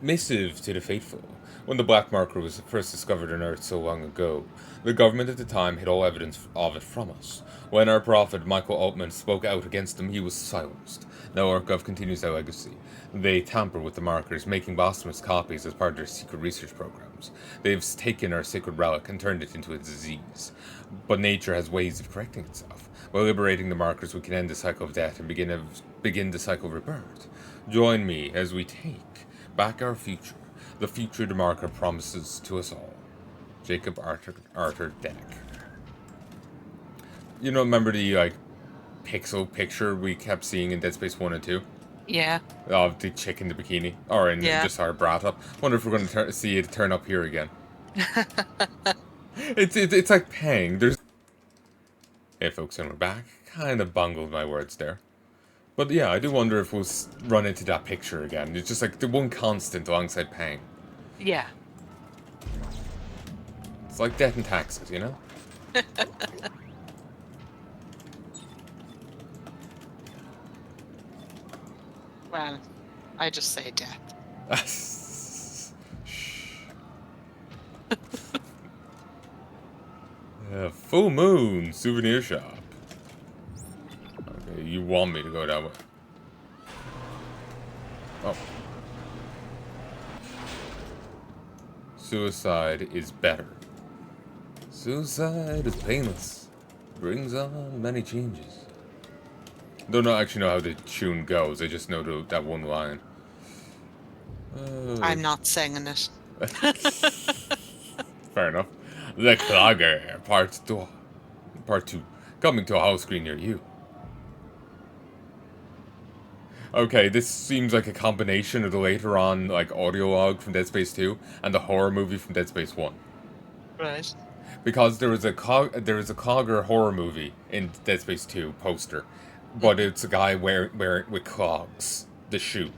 Missive to the Faithful. When the black marker was first discovered on Earth so long ago, the government at the time hid all evidence of it from us. When our prophet, Michael Altman, spoke out against them, he was silenced. Now ArcGov continues their legacy. They tamper with the markers, making blasphemous copies as part of their secret research programs. They've taken our sacred relic and turned it into a disease. But nature has ways of correcting itself. By liberating the markers, we can end the cycle of death and begin the cycle of rebirth. Join me as we take back our future, the future the marker promises to us all. Jacob Arthur Deck. You know, remember the, like, pixel picture we kept seeing in Dead Space 1 and 2? Yeah. Of the chick in the bikini. Or in just our brat up. Wonder if we're going to see it turn up here again. It's like Pang. There's... Hey folks, and we're back. Kind of bungled my words there. But yeah, I do wonder if we'll run into that picture again. It's just like the one constant alongside Pang. Yeah. It's like death and taxes, you know? Well, I just say death. Full Moon Souvenir Shop. Okay, you want me to go that way. Oh. Suicide is better. Suicide is painless. Brings on many changes. Don't actually know how the tune goes. I just know that one line. I'm not singing it. Fair enough. The Clogger, Part 2. Coming to a house screen near you. Okay, this seems like a combination of the later on, like, audio log from Dead Space 2 and the horror movie from Dead Space 1. Right. Because there was a Clogger horror movie in Dead Space 2 poster, but it's a guy with clogs, the shoe.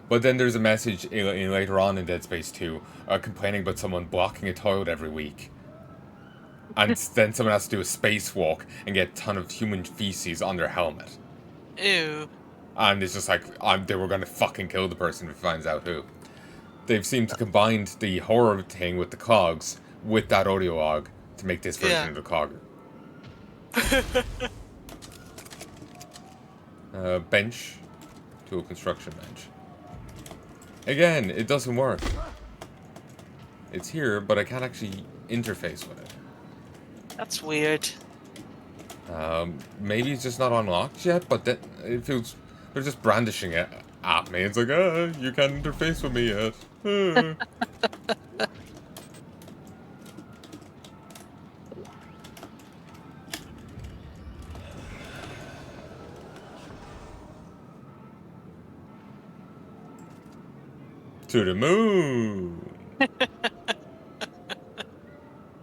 But then there's a message later on in Dead Space 2 complaining about someone blocking a toilet every week. And then someone has to do a spacewalk and get a ton of human feces on their helmet. Ew. And it's just like, they were going to fucking kill the person who finds out who. They've seemed to combine the horror thing with the clogs with that audio log to make this version of the Clogger. Bench. Tool construction bench. Again, it doesn't work. It's here, but I can't actually interface with it. That's weird. Maybe it's just not unlocked yet, but that it feels they're just brandishing it at me. It's like, you can't interface with me yet. To the moon.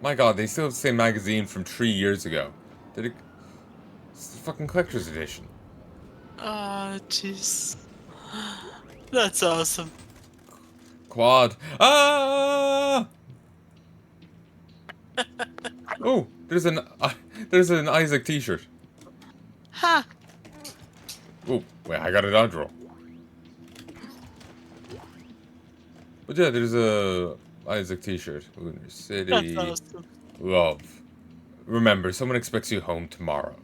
My God, they still have the same magazine from 3 years ago. It's the fucking collector's edition. Oh, jeez. That's awesome. Quad. Ah! Oh, there's an Isaac T-shirt. Ha! Oh, wait, I got a dodge roll. But yeah, there's a Isaac T-shirt. Lunar City. That's awesome. Love. Remember, someone expects you home tomorrow.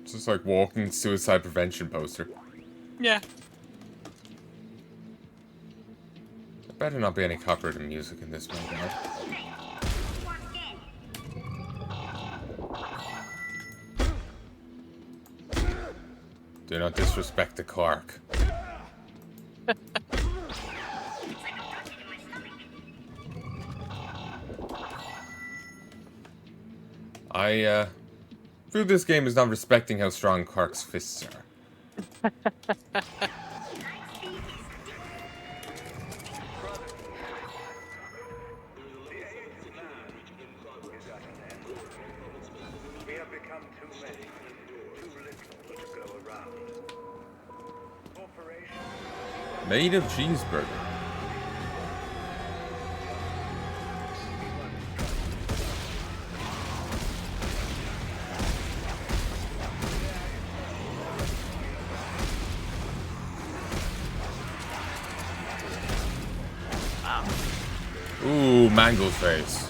It's just like walking suicide prevention poster. Yeah. There better not be any copyrighted music in this one, God. Do not disrespect the Clark. I feel this game is not respecting how strong Clark's fists are. We have become too many, too little to go around. Corporation. Made of cheeseburger. Ooh, mango face.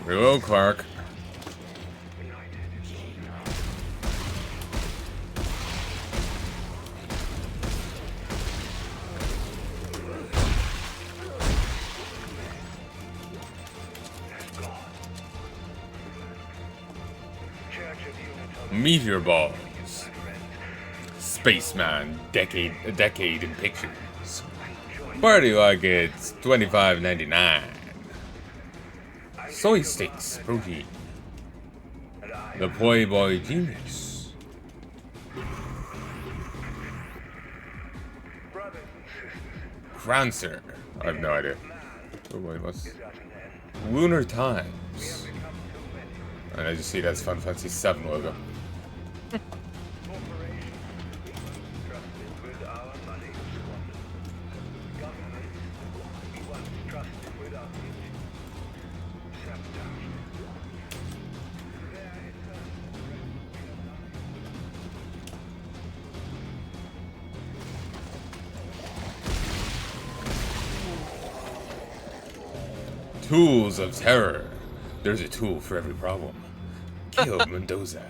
Hello, Clark. Meteor balls. Spaceman, a decade in pictures. Party like it's $25.99. Soy sticks, protein. The Playboy Genius. Crancer. I have no idea. Oh, wait, what's... Lunar Times. And I just see that's Final Fantasy VII logo. Tools of terror. There's a tool for every problem. Kill Mendoza.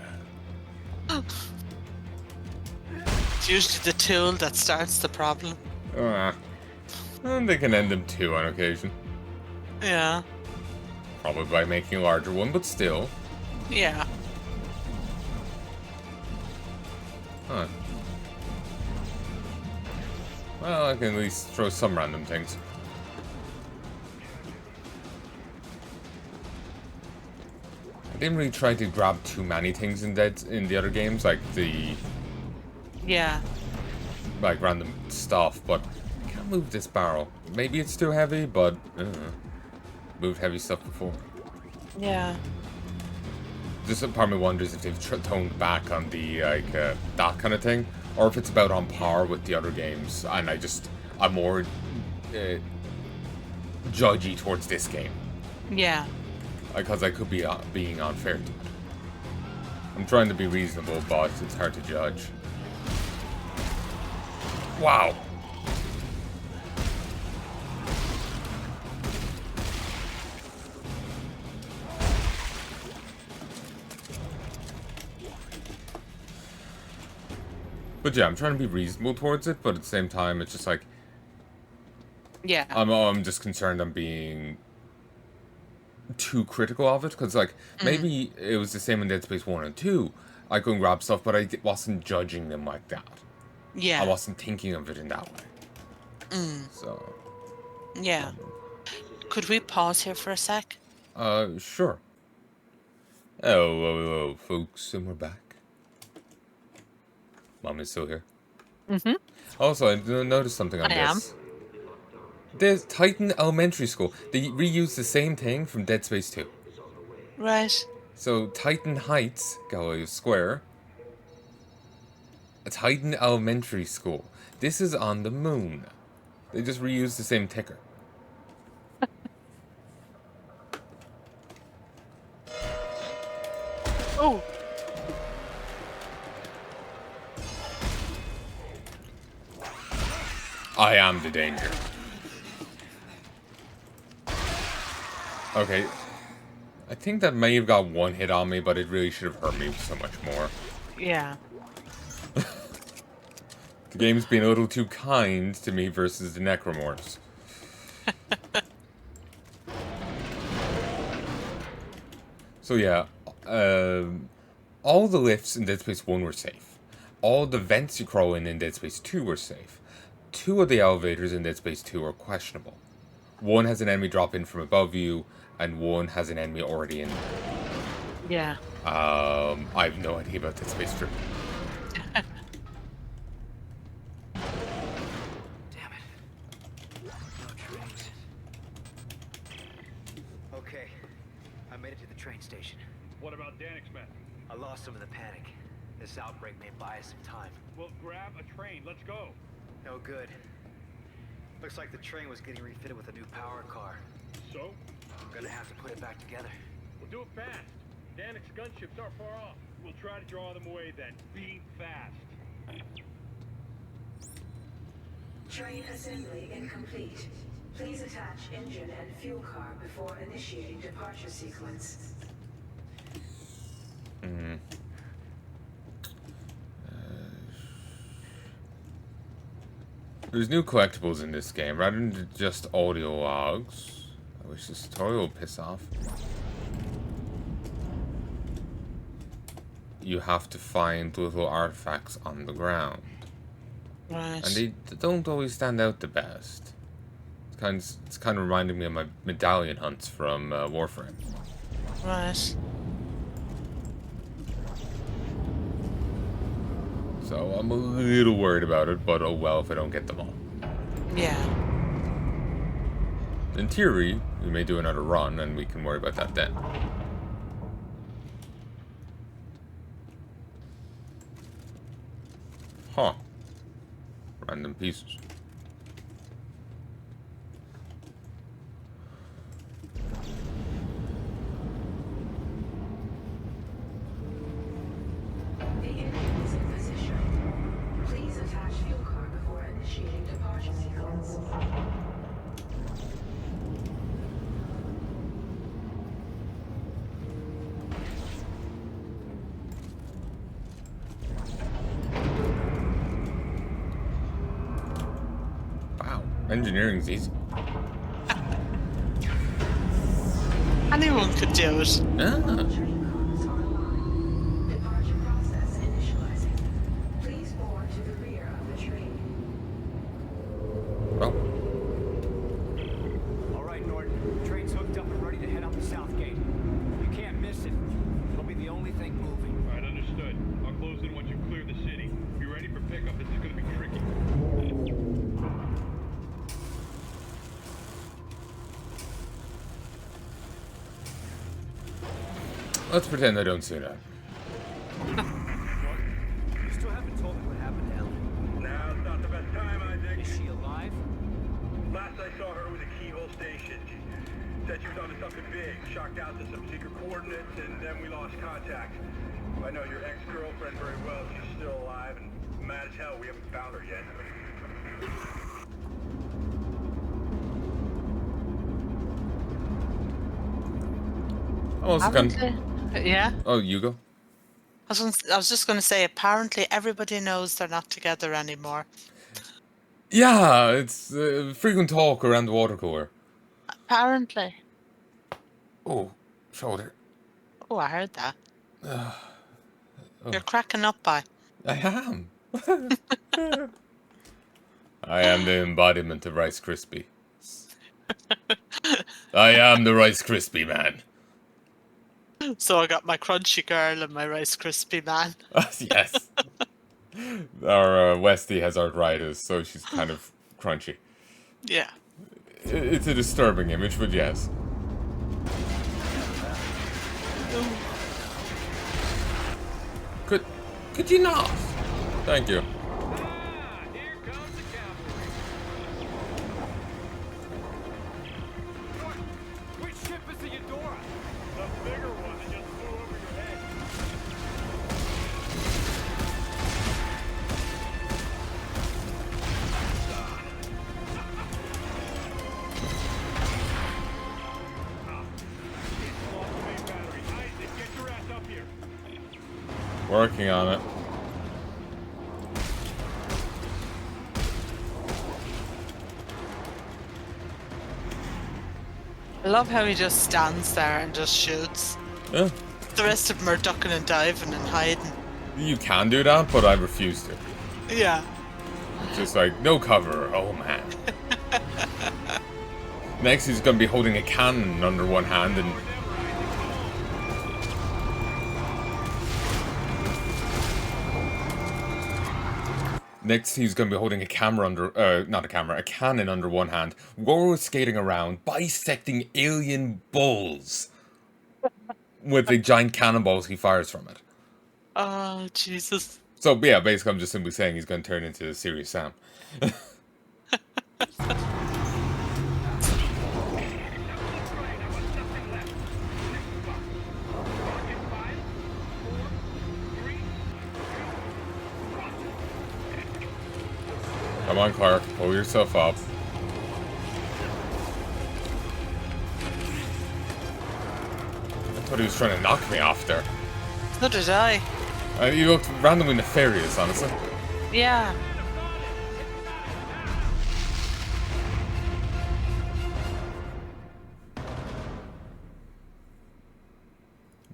It's usually the tool that starts the problem. And they can end them too on occasion. Yeah. Probably by making a larger one, but still. Yeah. Huh. Well, I can at least throw some random things. I didn't really try to grab too many things in the other games, like like random stuff, but I can't move this barrel. Maybe it's too heavy, but moved heavy stuff before. Yeah. Just part of me wonders if they've toned back on the that kind of thing, or if it's about on par with the other games, and I'm more judgy towards this game. Yeah. Because I could be being unfair to it. I'm trying to be reasonable, but it's hard to judge. Wow. But yeah, I'm trying to be reasonable towards it, but at the same time, it's just like... Yeah. I'm just concerned I'm being too critical of it, because, like, maybe it was the same in Dead Space 1 and 2. I go and grab stuff, but I wasn't judging them like that. Yeah. I wasn't thinking of it in that way. So... Yeah. Could we pause here for a sec? Sure. Hello, folks, and we're back. Mom is still here. Mm-hmm. Also, I noticed something on this. There's Titan Elementary School. They reused the same thing from Dead Space 2. Right. So, Titan Heights, Galileo Square. A Titan Elementary School. This is on the moon. They just reused the same ticker. Oh. I am the danger. Okay. I think that may have got one hit on me, but it really should have hurt me so much more. Yeah. The game's been a little too kind to me versus the Necromorphs. So yeah, all the lifts in Dead Space 1 were safe. All the vents you crawl in Dead Space 2 were safe. 2 of the elevators in Dead Space 2 are questionable. One has an enemy drop in from above you, and one has an enemy already in there. Yeah. I have no idea about Dead Space 3. Okay, I made it to the train station. What about Danik's men? I lost some of the panic. This outbreak may buy us some time. Well, grab a train. Let's go. No good. Looks like the train was getting refitted with a new power car. So? I'm gonna have to put it back together. We'll do it fast. Danik's gunships aren't far off. We'll try to draw them away then. Be fast. Train assembly incomplete. Please attach engine and fuel car before initiating departure sequence. There's new collectibles in this game, rather than just audio logs. I wish this tutorial would piss off. You have to find little artifacts on the ground. Right. And they don't always stand out the best. It's kind of reminding me of my medallion hunts from Warframe. Right. So I'm a little worried about it, but oh well if I don't get them all. Yeah. In theory, we may do another run, and we can worry about that then. Huh. Random pieces. The engine is in position. Please attach fuel car before initiating departure sequence. Wow, engineering's easy. Anyone could do it. Ah. Departure process initializing. Please board to the rear of the train. Well, All right, Norton. Train's hooked up and ready to head out the south gate. You can't miss it. It'll be the only thing moving. All right, understood. I'll close in once you clear the city. Be ready for pickup. This is going to be tricky. let's pretend I don't see that. You still haven't told me what happened to Ellie. Now's not the best time, Isaac. Is she alive? Last I saw her was at Keyhole Station. She said she was onto something big, shocked out to some secret coordinates, and then we lost contact. I know your ex-girlfriend very well. She's still alive and mad as hell. We haven't found her yet. Also kind Apparently, yeah. Oh, you go. I was just going to say, apparently everybody knows they're not together anymore. Yeah, it's frequent talk around the water cooler. Apparently. Oh, shoulder. Oh, I heard that. Oh. You're cracking up by. I am. I am the embodiment of Rice Krispie. I am the Rice Krispie man. So I got my Crunchy Girl and my Rice Krispie Man. Yes. Our Westie has arthritis, so she's kind of crunchy. Yeah. It's a disturbing image, but yes. Could you not? Thank you. Which ship is the Eudora? The bigger one that just flew over your head. Isaac, get your ass up here. Working on it. I love how he just stands there and just shoots. Yeah. The rest of them are ducking and diving and hiding. You can do that, but I refuse to. Yeah. Just like, no cover. Oh, man. Next, he's going to be holding a cannon under one hand and... Next, he's going to be holding a camera under... not a camera, a cannon under one hand, roller skating around, bisecting alien bulls with the giant cannonballs he fires from it. Oh, Jesus. So, yeah, basically, I'm just simply saying he's going to turn into Serious Sam. Come on, Clark, pull yourself up. I thought he was trying to knock me off there. So did I. You looked randomly nefarious, honestly. Yeah.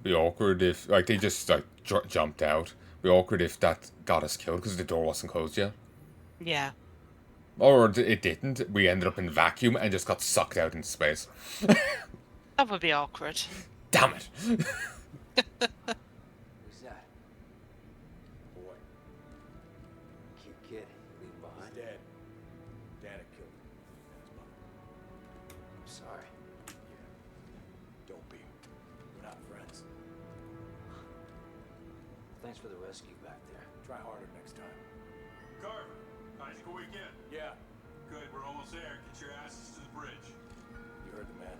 Be awkward if, like, they just, like, jumped out. Be awkward if that got us killed because the door wasn't closed yet. Yeah. Or it didn't. We ended up in vacuum and just got sucked out into space. That would be awkward. Damn it! Who's that? Boy. Cute kid. Leave him behind. He's dead. Dad killed him. And his mother. I'm sorry. Yeah. Don't be. We're not friends. Thanks for the rescue back there. Try harder next time. Carver, Isaac a weekend. Yeah. Good, we're almost there. Get your asses to the bridge. You heard the man.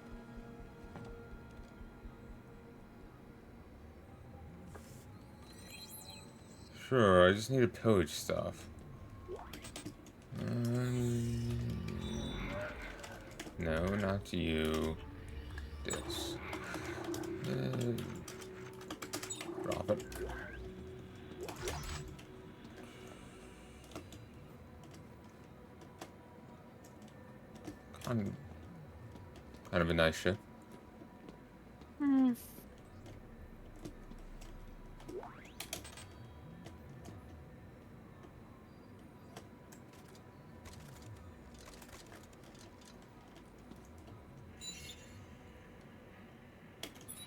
Sure, I just need to pillage stuff. No, not you. This. Drop it. Kind of a nice ship. Hmm.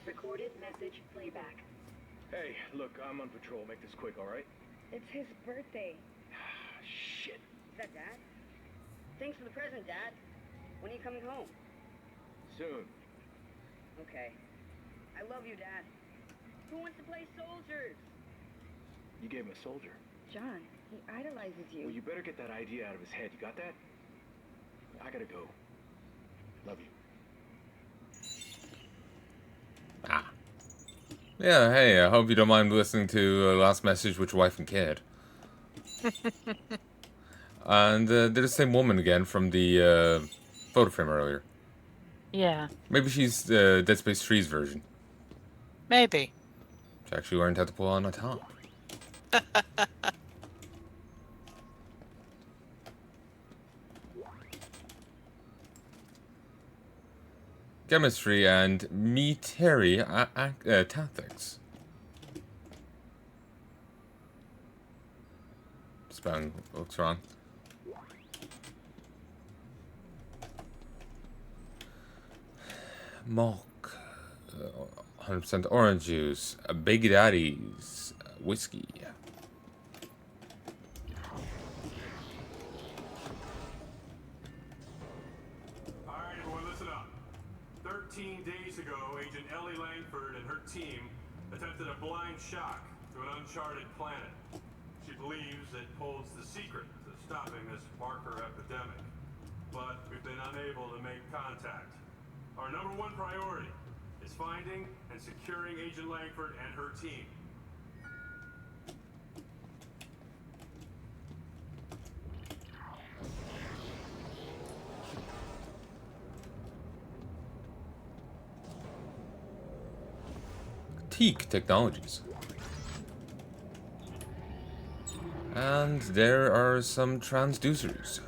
Recorded message playback. Hey, look, I'm on patrol. Make this quick, all right? It's his birthday. Shit. Is that Dad? Thanks for the present, Dad. When are you coming home? Soon. Okay. I love you, Dad. Who wants to play soldiers? You gave him a soldier. John, he idolizes you. Well, you better get that idea out of his head. You got that? I gotta go. Love you. Ah. Yeah, hey, I hope you don't mind listening to Last Message with Your Wife and Kid. And they're the same woman again from the photo frame earlier. Yeah. Maybe she's Dead Space 3's version. Maybe. She actually learned how to pull on a top. Chemistry and military tactics. Spelling looks wrong. Milk, 100% orange juice, Big Daddy's whiskey. Alright, everyone, listen up. 13 days ago, Agent Ellie Langford and her team attempted a blind shock to an uncharted planet. She believes it holds the secret to stopping this marker epidemic, but we've been unable to make contact. Our number one priority is finding and securing Agent Langford and her team. Teak Technologies. And there are some transducers.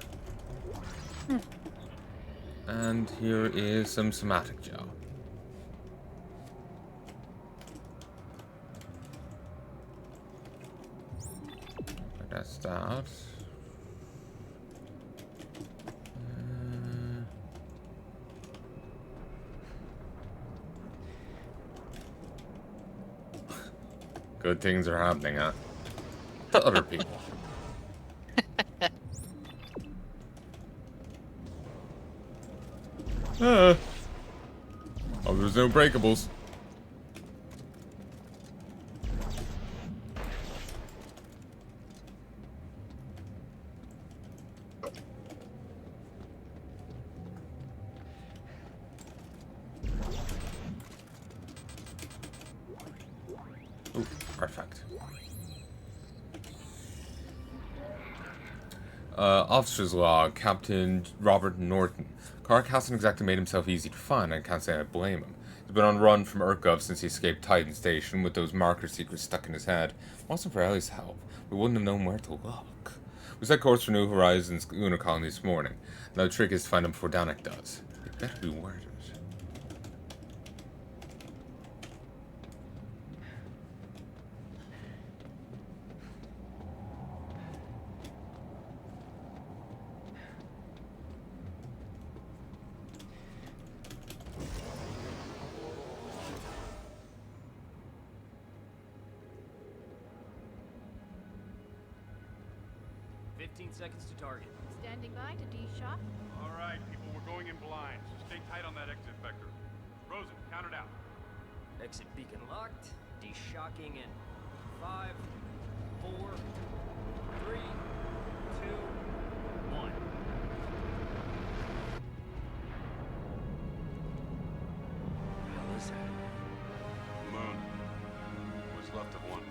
And here is some somatic gel. That's that. Good things are happening, huh? To other people. Oh, there's no breakables. Ooh, artifact. Officer's log, Captain Robert Norton. Kark hasn't exactly made himself easy to find, and I can't say I blame him. He's been on run from Urkov since he escaped Titan Station with those marker secrets stuck in his head. If it wasn't for Ellie's help, we wouldn't have known where to look. We set course for New Horizons lunar colony this morning. Now the trick is to find him before Danik does. They better be worth it. Seconds to target. Standing by to D-shot. All right, people, we're going in blind, so stay tight on that exit vector. Rosen, count it out. Exit beacon locked. D-shocking in 5, 4, 3, 2, 1. What the hell is that? Moon. What's left of one.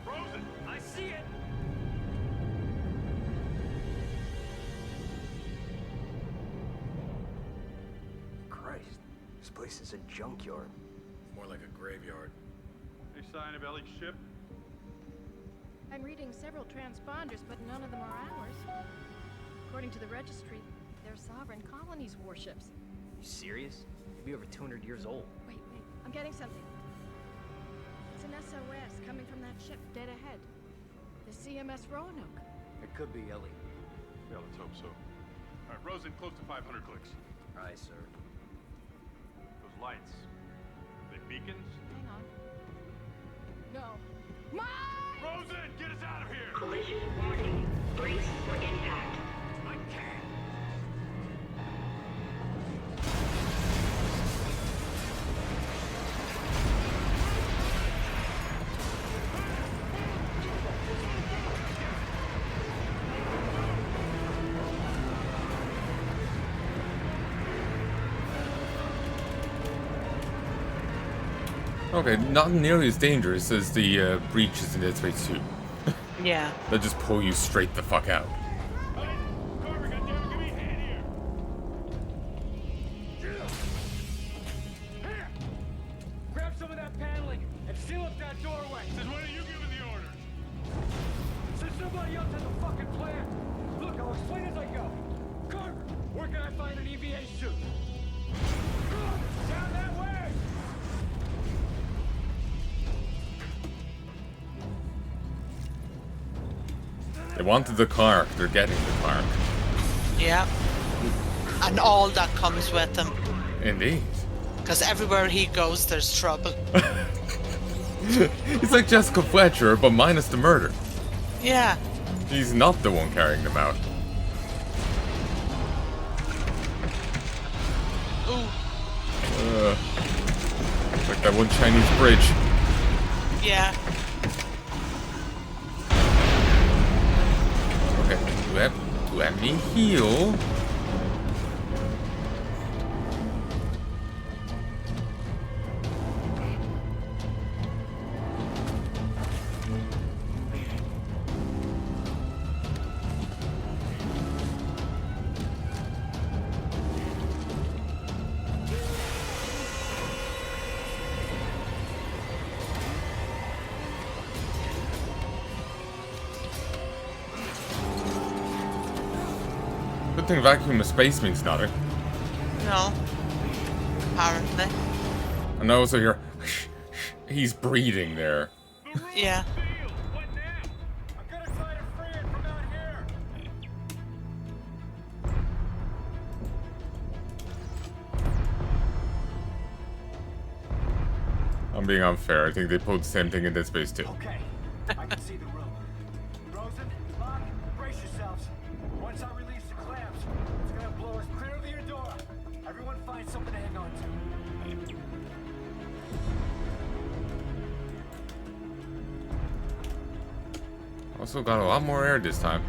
Rosen! I see it! This place is a junkyard. More like a graveyard. Any sign of Ellie's ship? I'm reading several transponders, but none of them are ours. According to the registry, they're sovereign colonies' warships. You serious? They'd be over 200 years old. Wait, I'm getting something. It's an SOS coming from that ship dead ahead. The CMS Roanoke. It could be Ellie. Yeah, let's hope so. All right, Rosen, close to 500 clicks. Aye, sir. Those lights. They beacons? Hang on. No. Mine! Rosen, get us out of here! Collision warning. Brace for impact. I can't. Okay, not nearly as dangerous as the breaches in Dead Space 2. Yeah. That just pull you straight the fuck out. Nobody else has a fucking plan. Look, I'll explain as I go. Carver, where can I find an EVA suit? Down that way! They wanted the Clark, they're getting the Clark. Yeah. And all that comes with him. Indeed. Because everywhere he goes, there's trouble. He's like Jessica Fletcher, but minus the murder. Yeah. He's not the one carrying them out. Ooh. Like that one Chinese bridge. Yeah. Okay, let me heal. Good thing vacuum of space means nothing. No. Apparently. And I also hear he's breathing there. Yeah. I'm being unfair. I think they pulled the same thing in Dead Space 2. Okay, I can see the room. Rosen, Bach, brace yourselves. Once I release the clamps, it's gonna blow us clear of the Eudora. Everyone find something to hang on to. Also got a lot more air this time.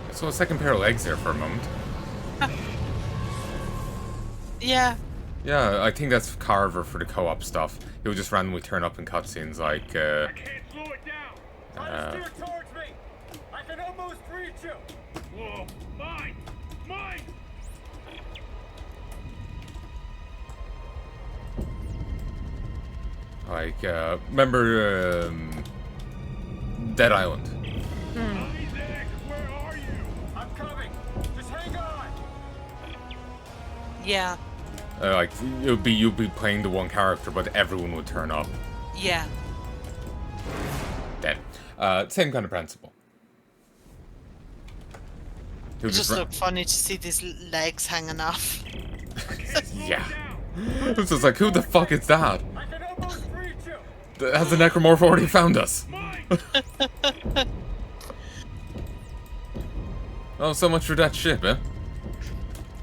I saw a second pair of legs there for a moment. Yeah. Yeah, I think that's Carver for the co-op stuff. He'll just randomly turn up in cutscenes like, I can't slow it down. Try to steer towards me. I can almost reach you. Whoa, mine, mine. like, remember, Dead Island? Isaac, where are you? I'm coming. Just hang on. Yeah. Like, you'd be playing the one character, but everyone would turn up. Yeah. Dead. Same kind of principle. It just looked funny to see these legs hanging off. Yeah. It's just like, who the fuck is that? Has the necromorph already found us? Oh, so much for that ship, eh?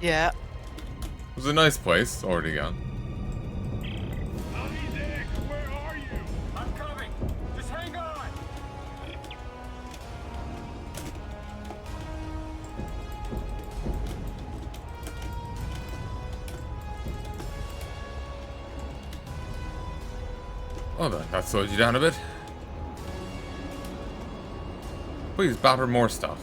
Yeah. It was a nice place, already gone. Isaac, where are you? I'm coming. Just hang on. Oh, that slowed you down a bit. Please batter more stuff.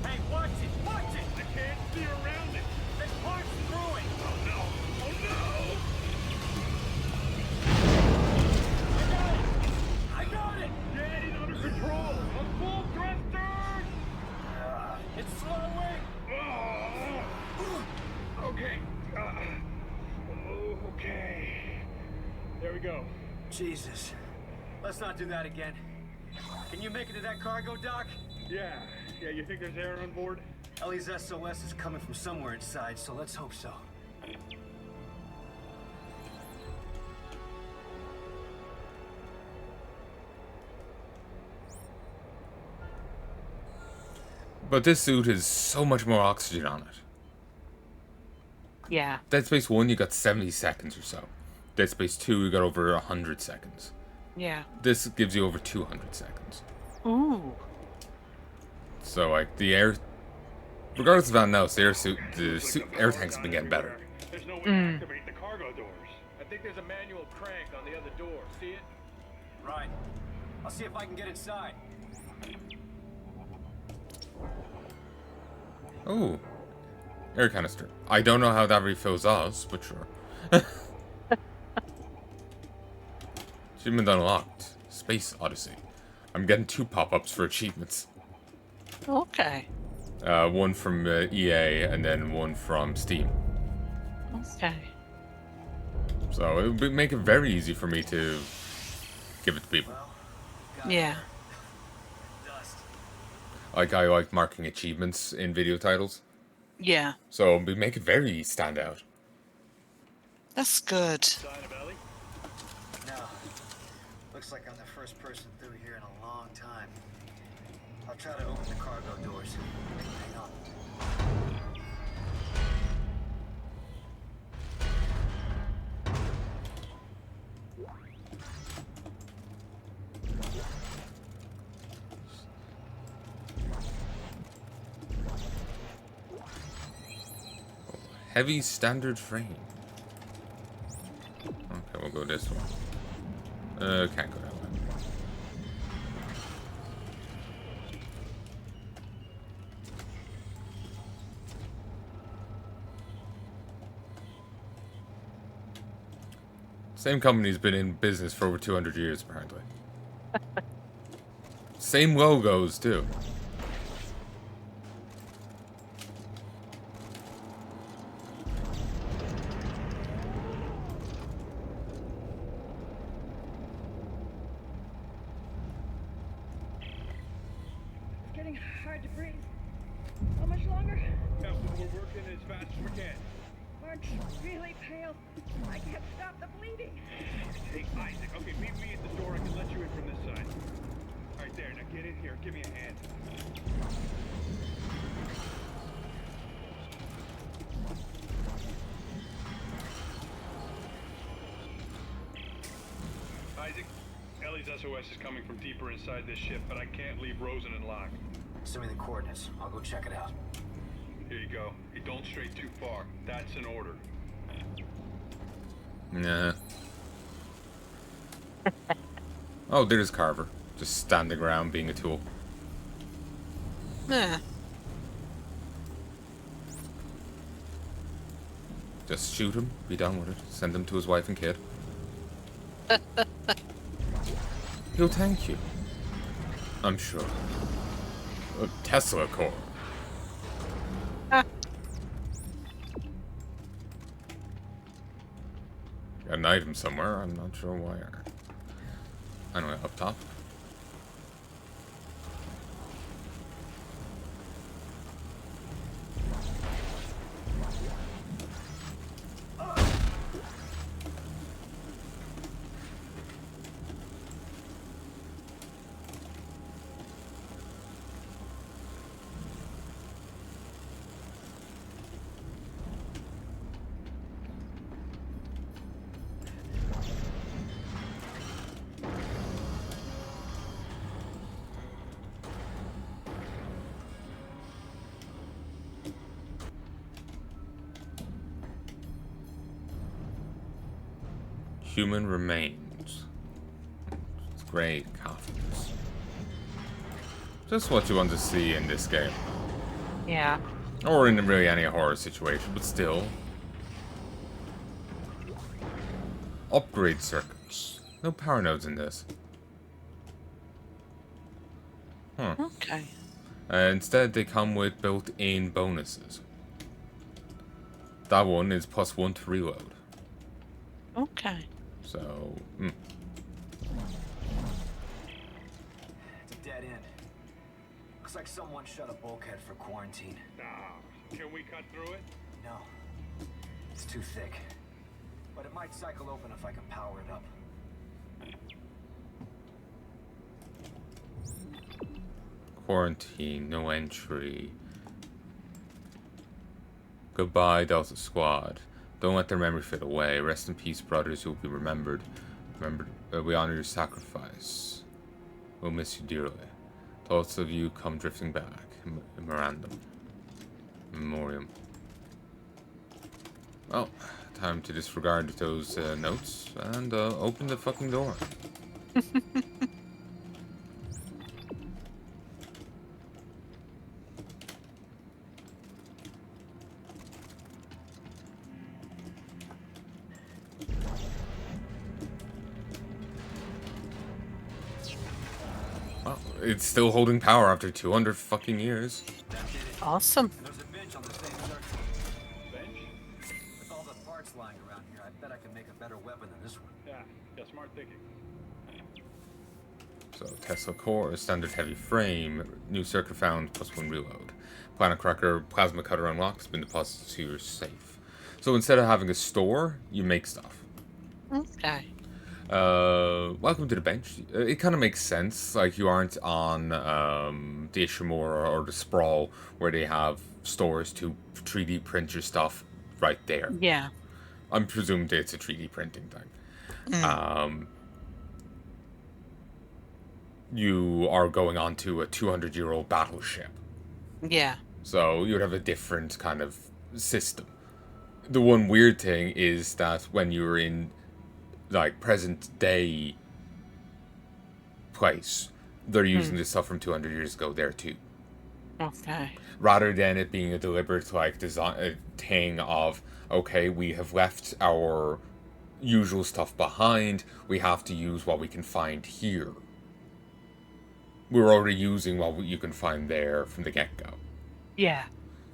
Hey, watch it, watch it! I can't see around it. There's parts through it. Oh no! Oh no! I got it! Get it under control! A full thrusters! It's slowing! Okay. Okay. There we go. Jesus. Let's not do that again. Can you make it to that cargo dock? Yeah. Yeah, you think there's air on board? Ellie's SOS is coming from somewhere inside, so let's hope so. But this suit has so much more oxygen on it. Yeah. Dead Space 1, you got 70 seconds or so. Dead Space 2, you got over 100 seconds. Yeah. This gives you over 200 seconds. Ooh. So, like, the air... Regardless of that now, the air tanks have been getting better. There's no way to activate the cargo doors. I think there's a manual crank on the other door. See it? Right. I'll see if I can get inside. Oh. Air canister. I don't know how that refills us, but sure. Achievement unlocked. Space Odyssey. I'm getting 2 pop-ups for achievements. Okay. One from EA and then one from Steam. Okay. So it would make it very easy for me to give it to people. Yeah. Like I like marking achievements in video titles. Yeah. So it would make it very stand out. That's good. Sign of Ellie? No. Looks like I'm the first person through here in a long time. I'll try to open the cargo doors. Hang on. Heavy standard frame. Okay, we'll go this one. Can't go that way. Same company's been in business for over 200 years, apparently. Same logos, too. It's getting hard to breathe. How much longer? Captain, we're working as fast as we can. Mark's really pale. I can't stop the bleeding. Hey, Isaac. Okay, meet me at the door. I can let you in from this side. All right, there. Now get in here. Give me a hand. Isaac, Ellie's SOS is coming from deeper inside this ship, but I can't leave Rosen in lock. Send me the coordinates. I'll go check it out. Here you go. Hey, don't stray too far. That's an order. Nah. Oh, there's Carver. Just standing around being a tool. Yeah. Just shoot him, be done with it, send him to his wife and kid. He'll thank you. I'm sure. Tesla core. Got an item somewhere, I'm not sure where. Anyway, up top. Human remains. It's great coffins. Just what you want to see in this game. Yeah. Or in really any horror situation, but still. Upgrade circuits. No power nodes in this. Huh. Okay. Instead, they come with built-in bonuses. That one is +1 to reload. Okay. So, It's a dead end. Looks like someone shut a bulkhead for quarantine. Nah, can we cut through it? No. It's too thick. But it might cycle open if I can power it up. Quarantine, no entry. Goodbye, Delta Squad. Don't let their memory fade away. Rest in peace, brothers. You'll be remembered. Remember, we honor your sacrifice. We'll miss you dearly. Thoughts of you come drifting back. Memorandum. Memoriam. Well, time to disregard those notes and open the fucking door. it's still holding power after 200 fucking years. Awesome. There's a bench on the same circuit. Bench? With all the parts lying around here, I bet I can make a better weapon than this one. Yeah, smart thinking. So Tesla core, standard heavy frame, new circuit found, +1 reload. Planet cracker, plasma cutter unlocked, has been deposited to your safe. So instead of having a store, you make stuff. Okay. Welcome to the bench. It kind of makes sense. Like, you aren't on the Ishimura or the Sprawl where they have stores to 3D print your stuff right there. Yeah. I'm presumed it's a 3D printing thing. You are going onto a 200-year-old battleship. Yeah. So you'd have a different kind of system. The one weird thing is that when you're in, like, present day place, they're using this stuff from 200 years ago there too. Okay. Rather than it being a deliberate, like, design thing of, okay, we have left our usual stuff behind, we have to use what we can find here. We're already using what you can find there from the get-go. Yeah.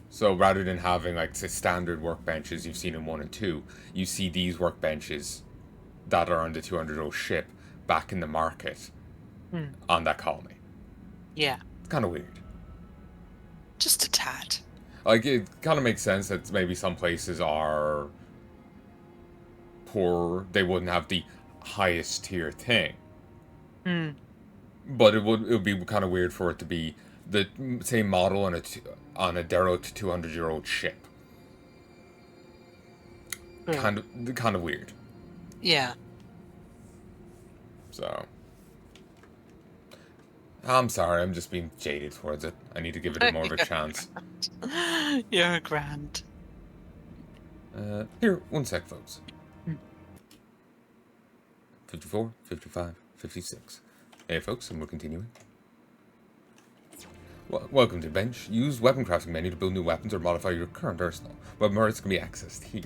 So rather than having, like, say, standard workbenches you've seen in 1 and 2, you see these workbenches that are on the 200-year-old ship back in the market on that colony. Yeah. It's kind of weird. Just a tad. Like, it kind of makes sense that maybe some places are poorer. They wouldn't have the highest tier thing. But it would be kind of weird for it to be the same model on a derelict 200-year-old ship. Kind of weird. Yeah. So, I'm sorry, I'm just being jaded towards it. I need to give it more of a chance. You're grand. Here, 1 sec, folks. 54, 55, 56. Hey, folks, and we're continuing. Welcome to Bench. Use weapon crafting menu to build new weapons or modify your current arsenal. Weapon parts can be accessed here.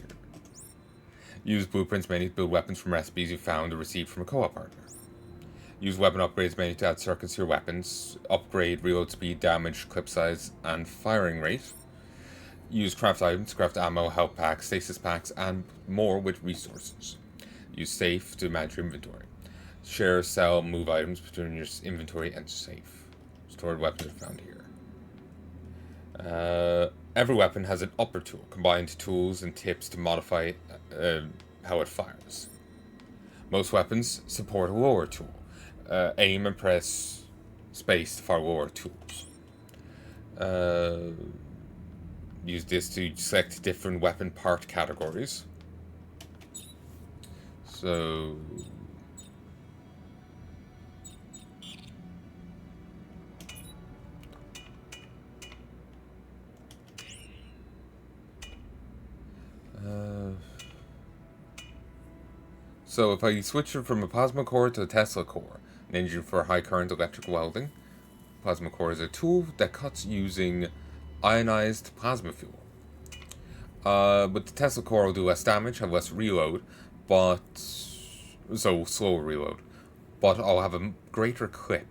Use blueprints menu to build weapons from recipes you found or received from a co-op partner. Use weapon upgrades menu to add circuits to your weapons. Upgrade reload speed, damage, clip size, and firing rate. Use craft items, craft ammo, health packs, stasis packs, and more with resources. Use safe to manage your inventory. Share, sell, move items between your inventory and safe. Stored weapons are found here. Every weapon has an upper tool, combined tools and tips to modify how it fires. Most weapons support a lower tool. Aim and press space to fire lower tools. Use this to select different weapon part categories. So... So if I switch it from a plasma core to a Tesla core, an engine for high current electric welding, plasma core is a tool that cuts using ionized plasma fuel. But the Tesla core will do less damage, have less reload, but so slower reload, but I'll have a greater clip.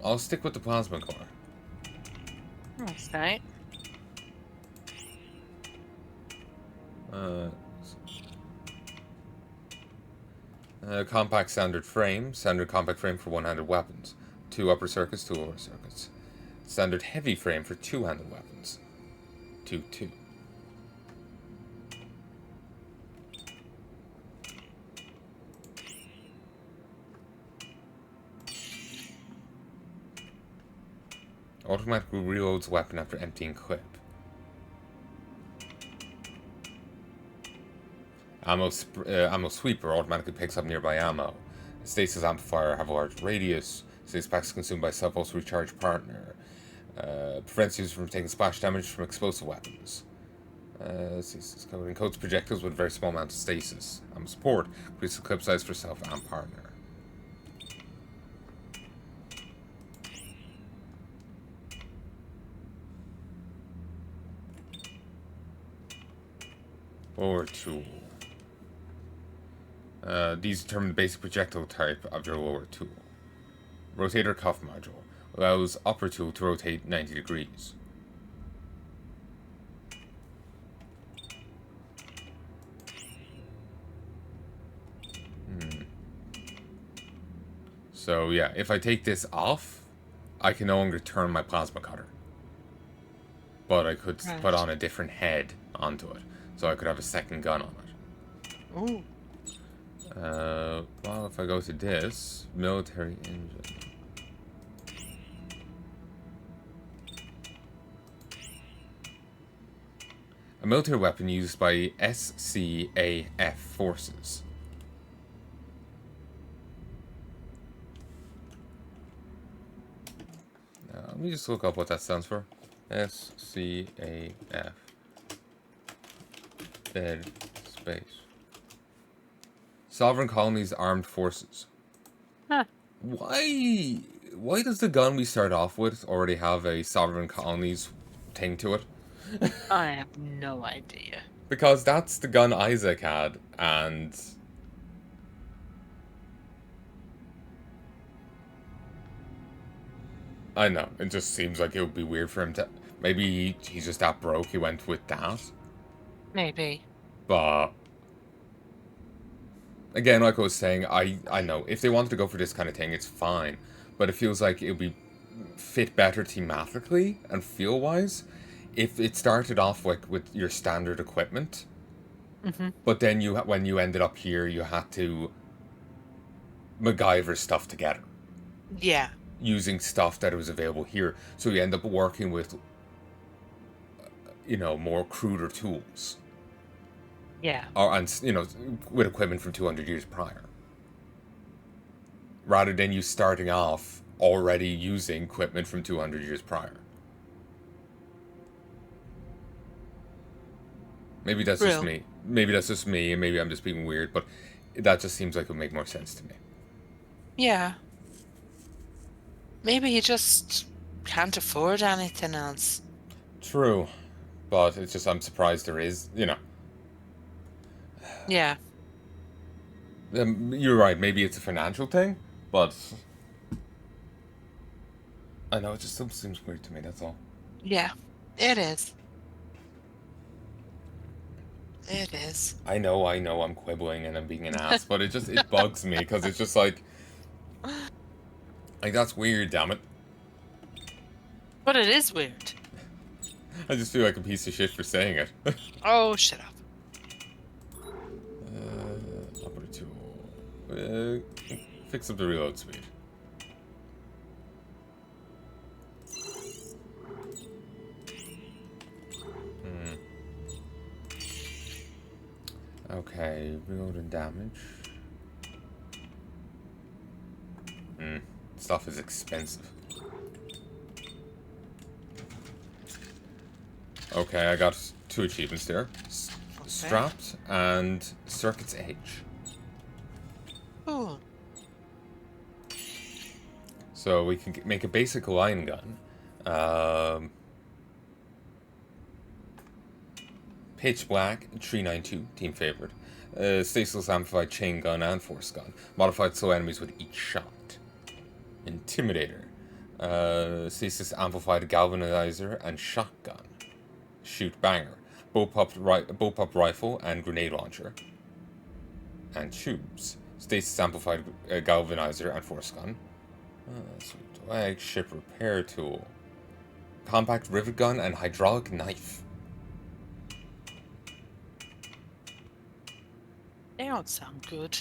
I'll stick with the plasma core. That's right. Compact standard frame. Standard compact frame for one-handed weapons. 2 upper circuits, 2 lower circuits. Standard heavy frame for 2-handed weapons. 2, 2. Automatically reloads weapon after emptying clip. Ammo sweeper automatically picks up nearby ammo. Stasis amplifier have a large radius. Stasis packs consumed by self-pulse recharge partner. Prevents users from taking splash damage from explosive weapons. Stasis code encodes projectiles with a very small amount of stasis. Ammo support increases the clip size for self and partner. Or tool. These determine the basic projectile type of your lower tool. Rotator cuff module allows upper tool to rotate 90 degrees. So yeah, if I take this off, I can no longer turn my plasma cutter. But I could put on a different head onto it, so I could have a second gun on it. Ooh. Well, if I go to this, military engine. A military weapon used by SCAF forces. Let me just look up what that stands for. SCAF. Dead Space. Sovereign Colonies Armed Forces. Huh. Why does the gun we start off with already have a Sovereign Colonies thing to it? I have no idea. Because that's the gun Isaac had, and... I know, it just seems like it would be weird for him to... Maybe he's just that broke, he went with that. Maybe. But... Again, like I was saying, I know, if they wanted to go for this kind of thing, it's fine. But it feels like it would be fit better thematically and feel-wise if it started off like with your standard equipment. Mm-hmm. But then when you ended up here, you had to MacGyver stuff together. Yeah. Using stuff that was available here. So you end up working with, more cruder tools. Yeah. And with equipment from 200 years prior. Rather than you starting off already using equipment from 200 years prior. Maybe that's just me. Maybe that's just me, and maybe I'm just being weird, but that just seems like it would make more sense to me. Yeah. Maybe he just can't afford anything else. True. But it's just, I'm surprised there is, Yeah. You're right, maybe it's a financial thing, but... I know, it just still seems weird to me, that's all. Yeah, it is. It is. I know, I'm quibbling and I'm being an ass, but it bugs me, because it's just like... Like, that's weird, damn it. But it is weird. I just feel like a piece of shit for saying it. Oh, shut up. Upper tool. Fix up the reload speed. Okay, reload and damage. Stuff is expensive. Okay, I got 2 achievements there. Strapped and Circuit's Edge. Oh. So we can make a basic line gun. Pitch Black 392, team favorite. Stasis amplified chain gun and force gun. Modified slow enemies with each shot. Intimidator. Stasis amplified galvanizer and shotgun. Shoot banger. Bullpup rifle and grenade launcher. And tubes. Stasis amplified galvanizer and force gun. Flagship repair tool. Compact rivet gun and hydraulic knife. They don't sound good.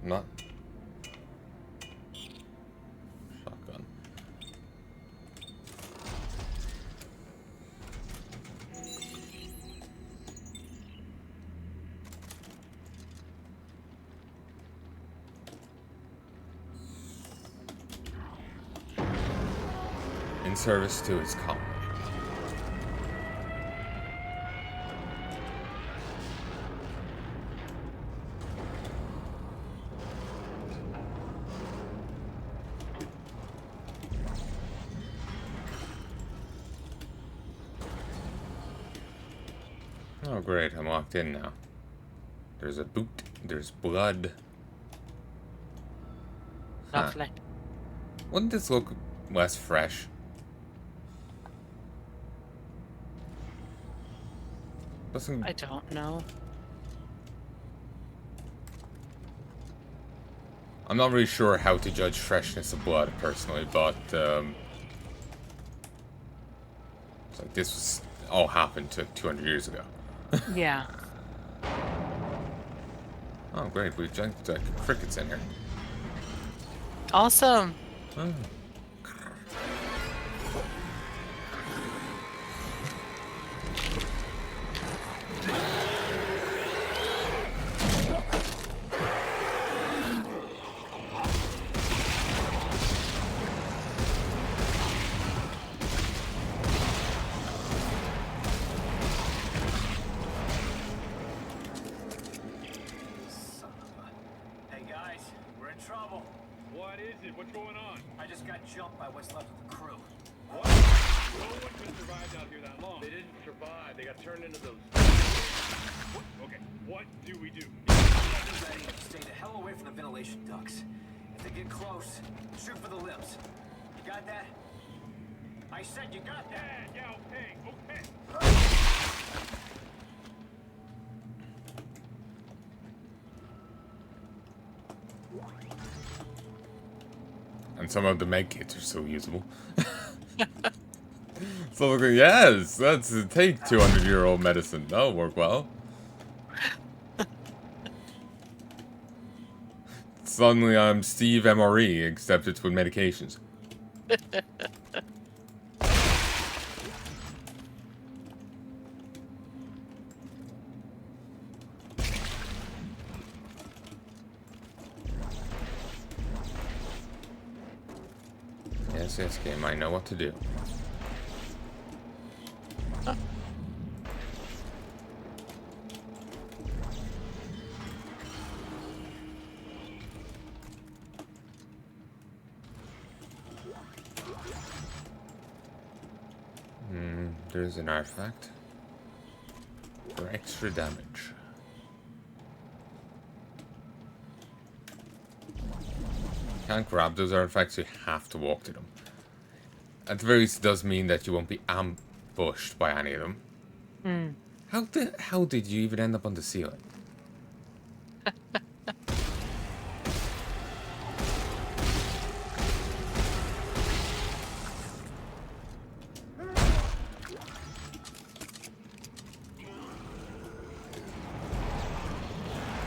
Not. Shotgun. In service to its colony. Oh, great. I'm locked in now. There's a boot. There's blood. Lovely. Huh. Wouldn't this look less fresh? Doesn't... I don't know. I'm not really sure how to judge freshness of blood, personally, but, it's like this was all happened to 200 years ago. Yeah. Oh, great. We've got crickets in here. Awesome. Oh. Hey guys, we're in trouble. What is it? What's going on? I just got jumped by what's left of the crew. What? No one could have survived out here that long. They didn't survive. They got turned into those... Okay, what do we do? Ready. Stay the hell away from the ventilation ducts. If they get close, shoot for the limbs. You got that? I said you got that! Yeah, okay, okay. And some of the med kits are still usable. So look, yes, that's take 200-year-old medicine. That'll work well. Suddenly I'm Steve MRE, except it's with medications. Yes, game, I know what to do. There's an artifact for extra damage. Can't grab those artifacts, you have to walk to them. At the very least, it does mean that you won't be ambushed by any of them. How did you even end up on the ceiling?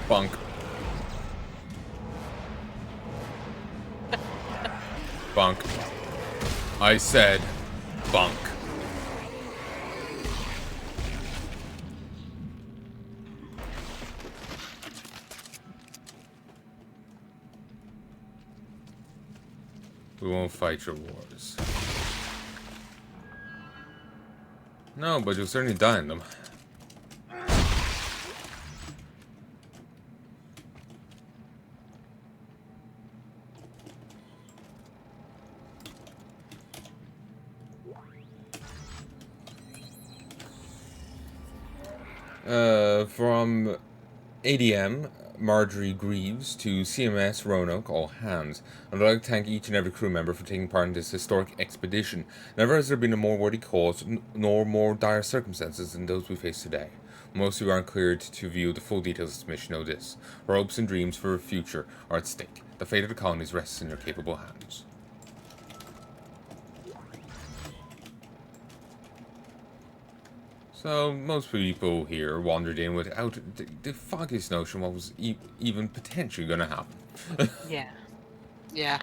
Bunk. Bunk. I said bunk. We won't fight your wars. No, but you'll certainly die in them. From ADM, Marjorie Greaves, to CMS Roanoke, all hands. I'd like to thank each and every crew member for taking part in this historic expedition. Never has there been a more worthy cause, nor more dire circumstances than those we face today. Most of you aren't cleared to view the full details of this mission. Know this: our hopes and dreams for our future are at stake. The fate of the colonies rests in your capable hands. So, most people here wandered in without the foggiest notion what was even potentially going to happen. Yeah. Yeah.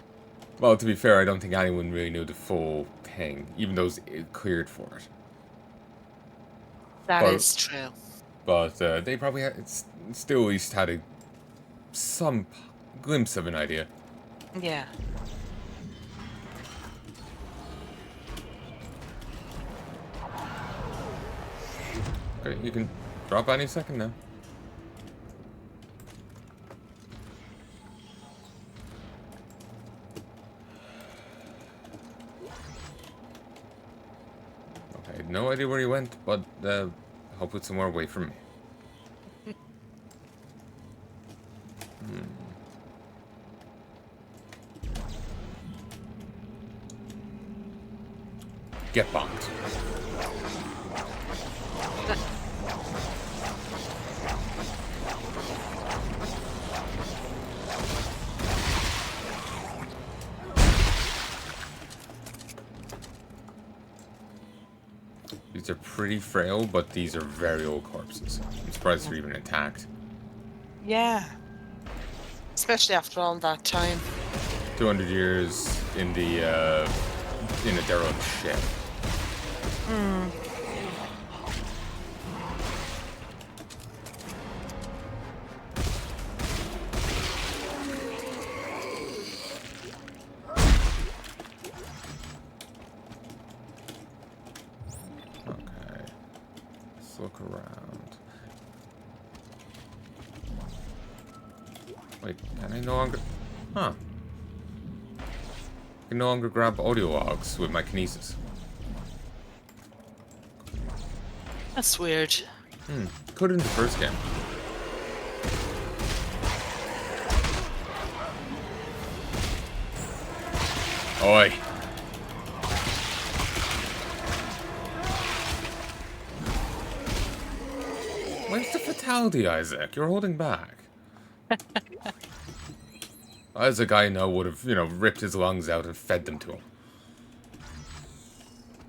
Well, to be fair, I don't think anyone really knew the full thing, even those cleared for it. That is true. But they probably still at least had some glimpse of an idea. Yeah. Okay, you can drop any second now. Okay, no idea where he went, but Hope it's somewhere away from me. Get bonked. These are pretty frail, but these are very old corpses. I'm surprised they're even intact. Yeah. Especially after all that time. 200 years in a derelict ship. Okay. Let's look around. Wait, can I no longer... Huh. I can no longer grab audio logs with my kinesis. That's weird. Could in the first game. Oi. Where's the fatality, Isaac? You're holding back. Isaac, I know, would have, ripped his lungs out and fed them to him.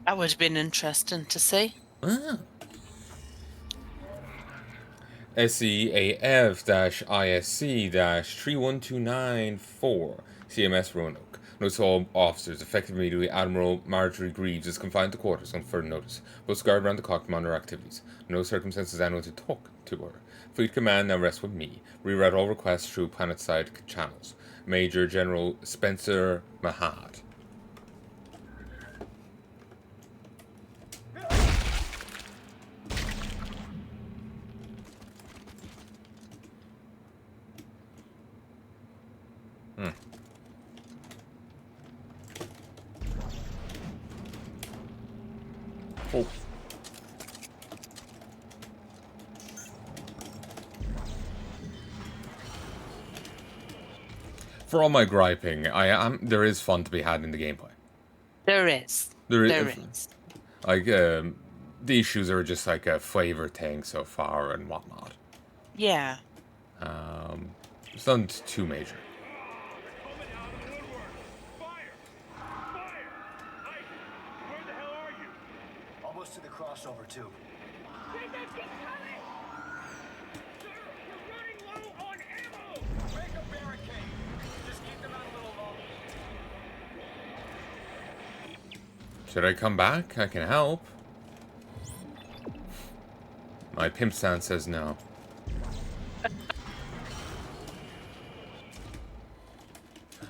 That would have been interesting to see. Ah. SEAF-ISC-31294 CMS Roanoke. Notice all officers effective immediately. Admiral Marjorie Greaves is confined to quarters on further notice. Post guard around the clock to monitor activities. No circumstances anyone to talk to her. Fleet command now rests with me. Reroute all requests through planet-side channels. Major General Spencer Mahad. Oh. For all my griping, there is fun to be had in the gameplay. There is. There is. Like, the issues are just like a flavor thing so far and whatnot. Yeah. It's nothing too major. Almost to the crossover tube. Make a barricade. Just keep them out a little longer. Should I come back? I can help. My pimp sound says no.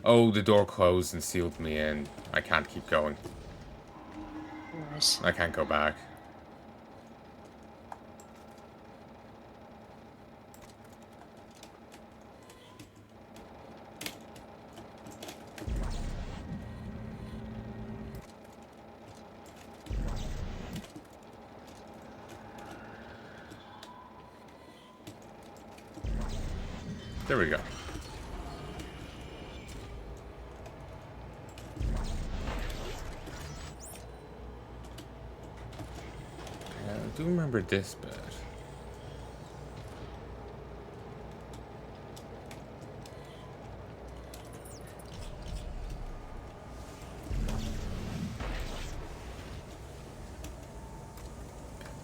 Oh, the door closed and sealed me in. I can't keep going. Right. I can't go back. There we go. I do remember this bit.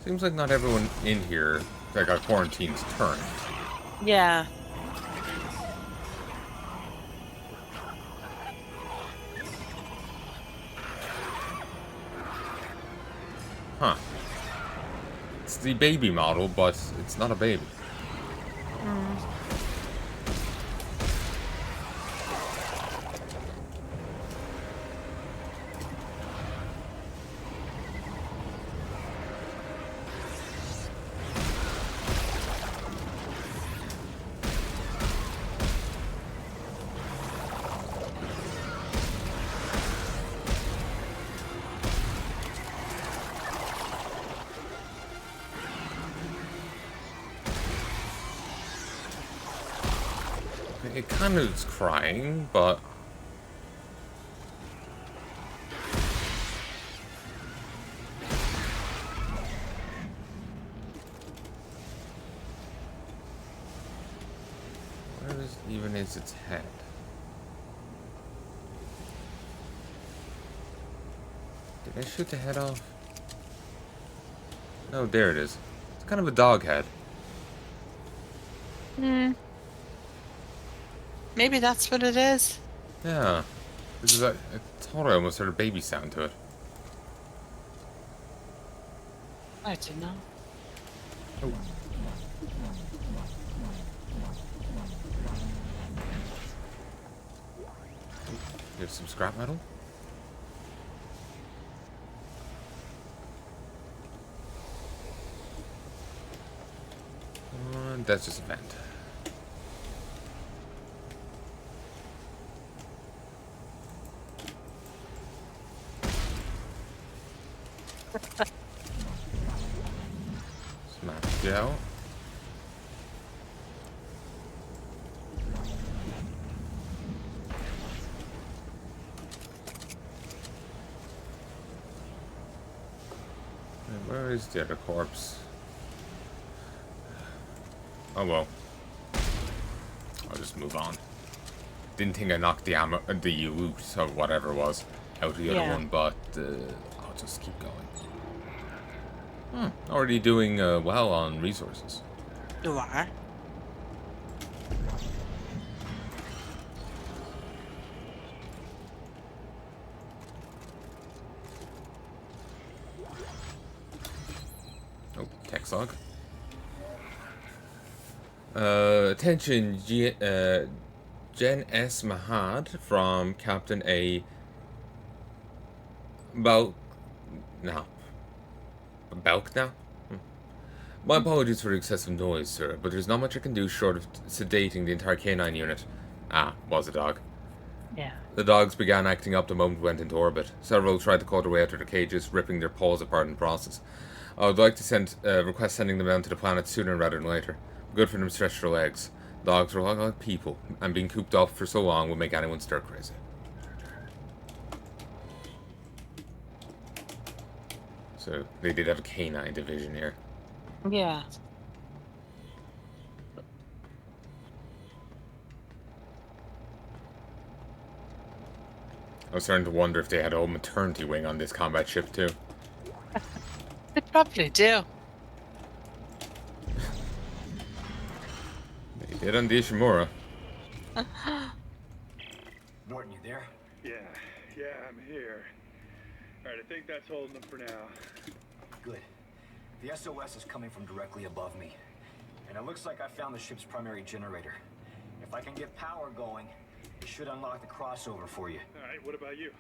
Seems like not everyone in here that got quarantined is turned. Yeah. Huh. It's the baby model, but it's not a baby. It kind of is crying, but... Where even is its head? Did I shoot the head off? No, there it is. It's kind of a dog head. Hmm. Maybe that's what it is. Yeah. This is I thought I almost heard a baby sound to it. I don't know. Oh. Here's some scrap metal. And that's just a vent. Smash gel. And where is the other corpse? Oh well. I'll just move on. Didn't think I knocked the ammo, the loot or whatever it was out of the other one, but I'll just keep going. Already doing well on resources. You are. Oh, text log. Attention, Jen S. Mahad from Captain A. Belk now. My apologies for the excessive noise, sir, but there's not much I can do short of sedating the entire canine unit. Ah, was a dog. Yeah. The dogs began acting up the moment we went into orbit. Several tried to claw their way out of their cages, ripping their paws apart in the process. I would like to request sending them down to the planet sooner rather than later. Good for them to stretch their legs. Dogs are like people, and being cooped up for so long will make anyone stir crazy. So, they did have a canine division here. Yeah. I was starting to wonder if they had a whole maternity wing on this combat ship too. They probably do. They did on the Ishimura. Morton, you there? Yeah, I'm here. Alright, I think that's holding them for now. Good. The SOS is coming from directly above me. And it looks like I found the ship's primary generator. If I can get power going, it should unlock the crossover for you. Alright, what about you?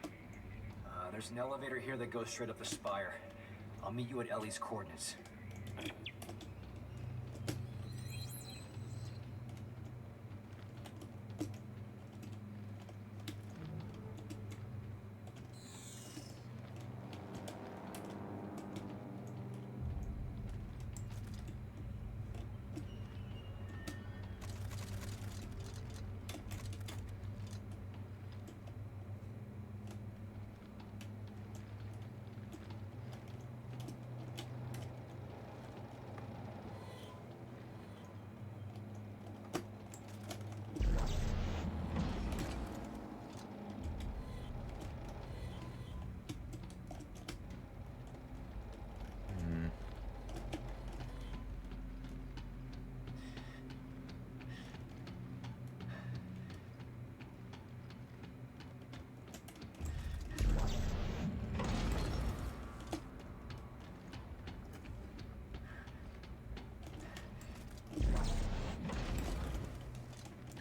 There's an elevator here that goes straight up the spire. I'll meet you at Ellie's coordinates.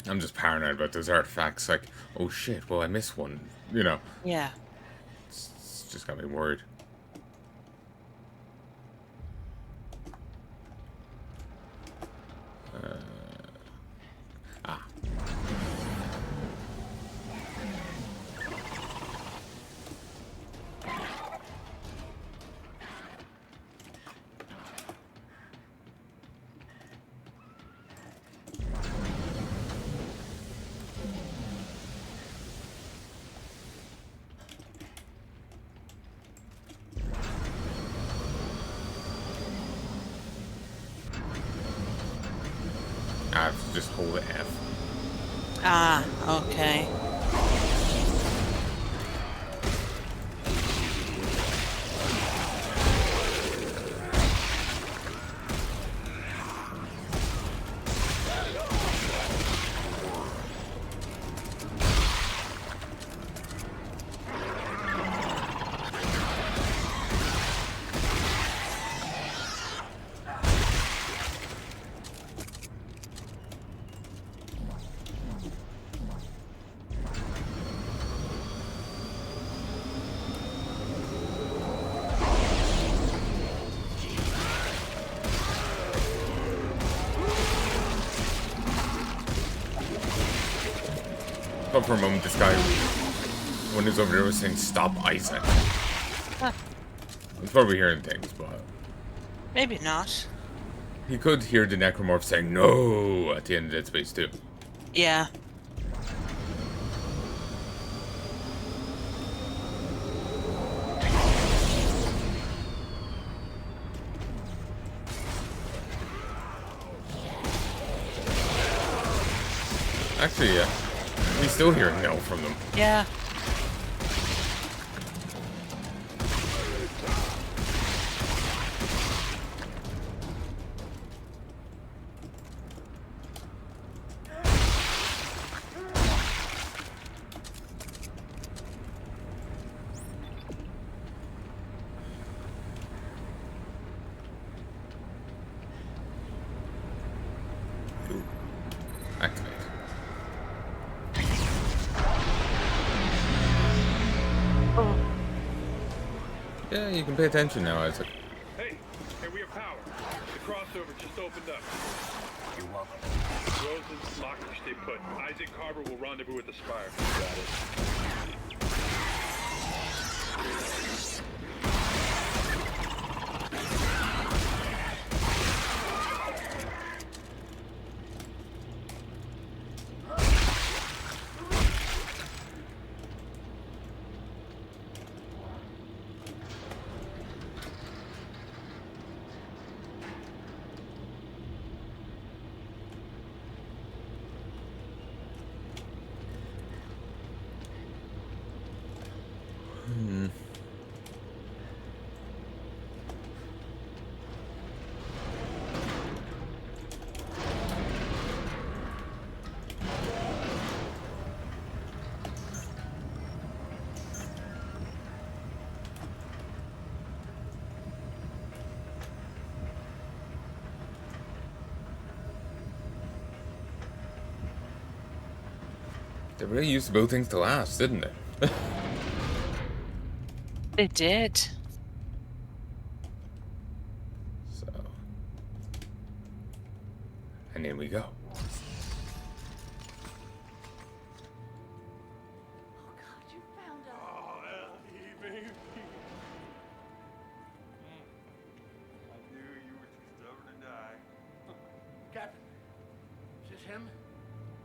I'm just paranoid about those artifacts, like, oh shit, well I missed one, you know. Yeah. It's just got me worried. just hold F. Ah, okay. Thought for a moment this guy, when he was over there, was saying, "Stop, Isaac." Huh. He's probably hearing things, but Maybe not. he could hear the necromorph saying "No" at the end of Dead Space 2. Yeah. Actually, yeah. He's still hearing no from them. Yeah. Activate. Yeah, you can pay attention now, Isaac. Hey, we have power. The crossover just opened up. You're welcome. Rosen, Locker, stay put. Isaac Carver will rendezvous at the Spire. Got it. They really used to build things to last, didn't they? They did. So. And in we go. Oh, Ellie, baby. I knew you were too stubborn to die. Captain, is this him?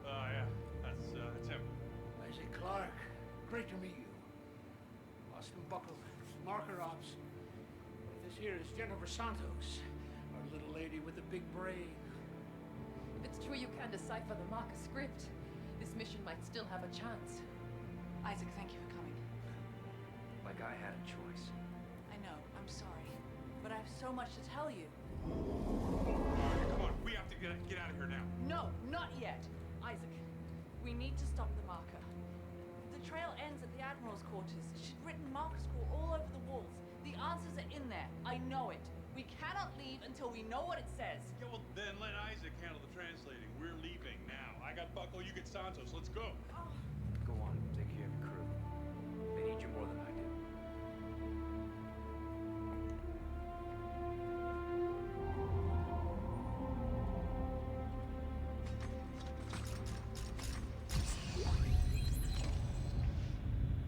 Yeah, that's him. Isaac Clarke. Great to meet you. Austin Buckle, marker ops. This here is Jennifer Santos, our little lady with the big brain. If it's true you can decipher the marker script, this mission might still have a chance. Isaac, thank you for coming. Like I had a choice. I know, I'm sorry. But I have so much to tell you. Come on, we have to get out of here now. No, not yet. Isaac, we need to stop the marker. The trail ends at the Admiral's quarters. She'd written marker scroll all over the walls. The answers are in there. I know it. We cannot leave until we know what it says. Yeah, well, then let Isaac handle the translating. We're leaving now. I got Buckle, you get Santos. Let's go. Go on, take care of your crew. They need you more than I do.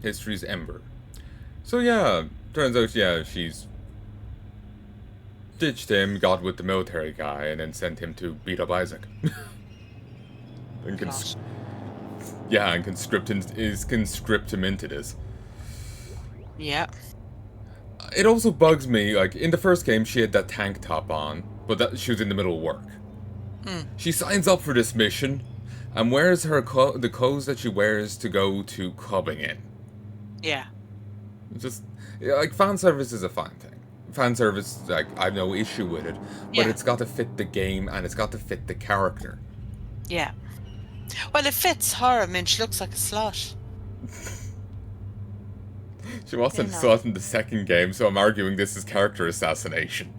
History's Ember. So yeah, turns out, yeah, she's ditched him, got with the military guy, and then sent him to beat up Isaac. And and conscript him into this. Yeah. It also bugs me, like, in the first game she had that tank top on, but she was in the middle of work. She signs up for this mission and wears her the clothes that she wears to go to clubbing in. Yeah. Just, like, fan service is a fine thing. Fan service, like, I have no issue with it. But it's got to fit the game and it's got to fit the character. Yeah. Well, it fits her. I mean, she looks like a slut. She wasn't slut in the second game, so I'm arguing this is character assassination.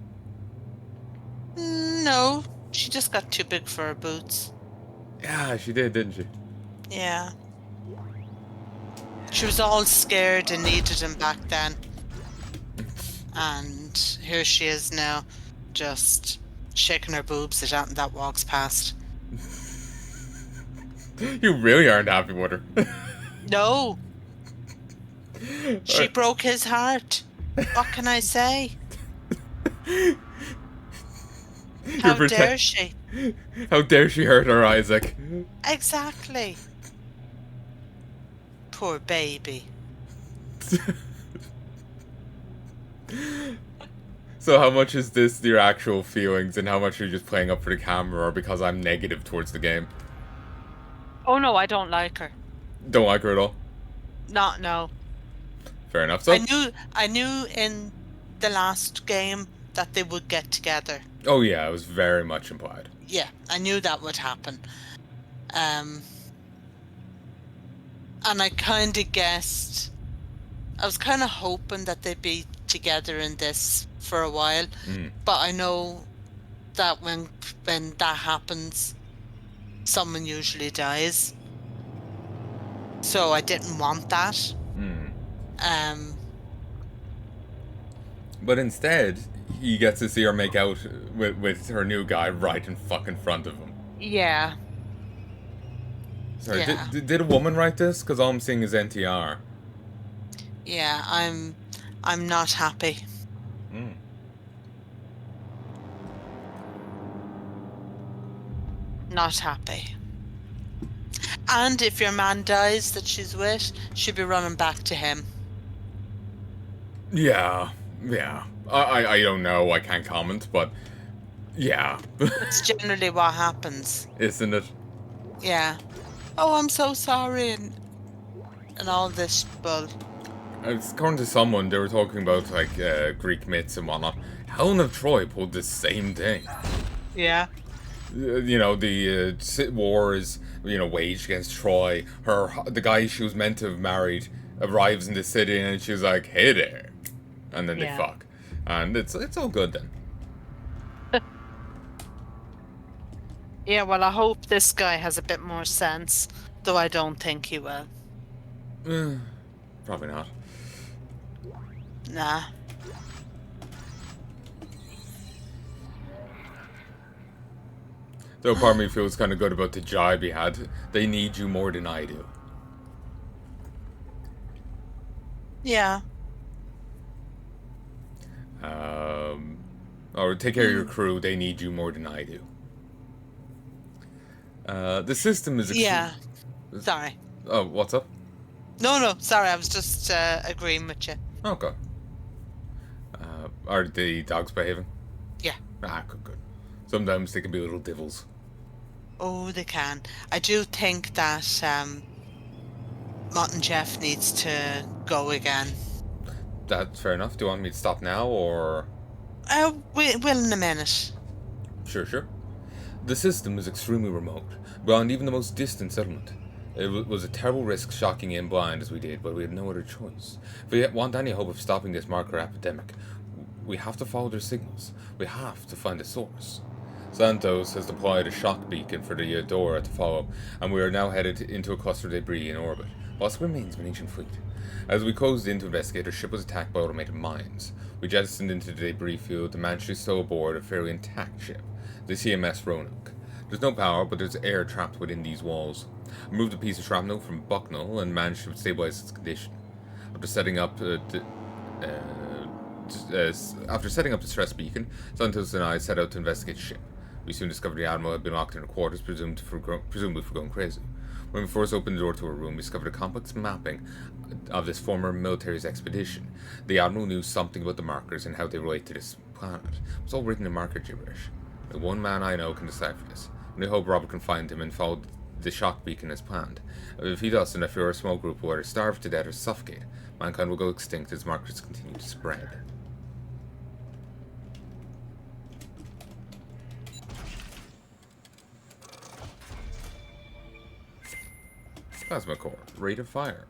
No, she just got too big for her boots. Yeah, she did, didn't she? Yeah. She was all scared and needed him back then. And here she is now, just shaking her boobs at anything that walks past. You really aren't happy with her. No. She broke his heart. What can I say? How dare she? How dare she hurt her, Isaac? Exactly. Poor baby. So how much is this your actual feelings and how much are you just playing up for the camera or because I'm negative towards the game? Oh no, I don't like her. Don't like her at all? No. Fair enough. So I knew in the last game that they would get together. Oh yeah, it was very much implied. Yeah, I knew that would happen. And I kind of guessed. I was kind of hoping that they'd be together in this for a while, but I know that when that happens, someone usually dies. So I didn't want that. But instead, he gets to see her make out with her new guy right in fucking front of him. Yeah. Sorry, Yeah. did a woman write this? Because all I'm seeing is NTR. Yeah, I'm not happy. Not happy. And if your man dies that she's with, she'll be running back to him. Yeah. I don't know, I can't comment, but yeah. It's generally what happens. Isn't it? Yeah. Oh, I'm so sorry and all this bull. According to someone, they were talking about like Greek myths and whatnot. Helen of Troy pulled the same thing. Yeah. You know, the war is, you know, waged against Troy. The guy she was meant to have married arrives in the city and she's like, "Hey there," and then they fuck, and it's all good then. Yeah, well, I hope this guy has a bit more sense, though I don't think he will. Probably not. Nah. Though part of me feels kind of good about the jibe he had. They need you more than I do. Yeah. Or take care of your crew. They need you more than I do. The system is... Yeah. Sorry. Oh, what's up? No, sorry, I was just agreeing with you. Okay. Are the dogs behaving? Yeah. Ah, good. Sometimes they can be little devils. Oh, they can. I do think that Mott and Jeff needs to go again. That's fair enough. Do you want me to stop now, or...? Will in a minute. Sure. The system is extremely remote, beyond even the most distant settlement. It was a terrible risk shocking in blind as we did, but we had no other choice. If we want any hope of stopping this marker epidemic, we have to follow their signals. We have to find a source. Santos has deployed a shock beacon for the Dora to follow, and we are now headed into a cluster of debris in orbit, whilst remains of an ancient fleet. As we closed in to investigate, our ship was attacked by automated mines. We jettisoned into the debris field and managed to stow aboard a fairly intact ship, the CMS Roanoke. There's no power, but there's air trapped within these walls. I removed a piece of shrapnel from Bucknell and managed to stabilize its condition. After setting up the stress beacon, Santos and I set out to investigate the ship. We soon discovered the Admiral had been locked in her quarters, presumably for going crazy. When we first opened the door to her room, we discovered a complex mapping of this former military's expedition. The Admiral knew something about the markers and how they relate to this planet. It was all written in marker gibberish. The one man I know can decipher this. and I hope Robert can find him and follow the shock beacon as planned. If he doesn't, a fewer small group will either starve to death or suffocate. Mankind will go extinct as markers continue to spread. Plasma core. Rate of fire.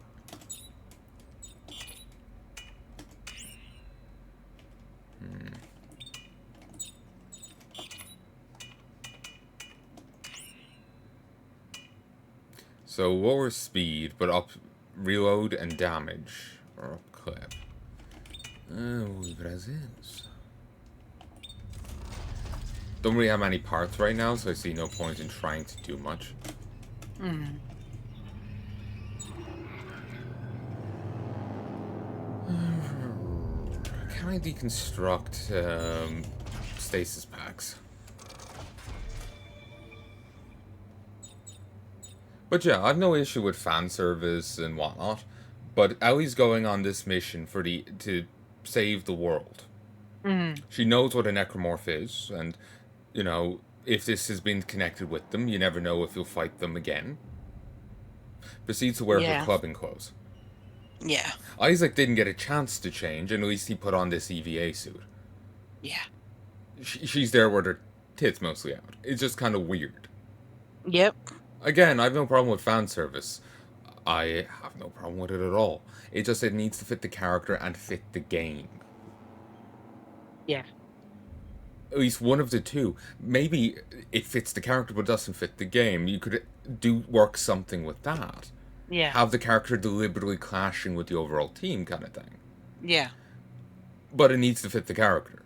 So lower speed, but up reload and damage. Or up clip. We'll leave it as is. Don't really have many parts right now, so I see no point in trying to do much. Mm. Can I deconstruct stasis packs? But yeah, I've no issue with fan service and whatnot. But Ellie's going on this mission to save the world. Mm. She knows what a necromorph is, and you know, if this has been connected with them, you never know if you'll fight them again. Proceeds to wear her clubbing clothes. Yeah. Isaac didn't get a chance to change, and at least he put on this EVA suit. Yeah. She's there with her tits mostly out. It's just kind of weird. Yep. Again, I have no problem with fan service. I have no problem with it at all. It needs to fit the character and fit the game. Yeah. At least one of the two. Maybe it fits the character but doesn't fit the game. You could work something with that. Yeah. Have the character deliberately clashing with the overall team kind of thing. Yeah. But it needs to fit the character.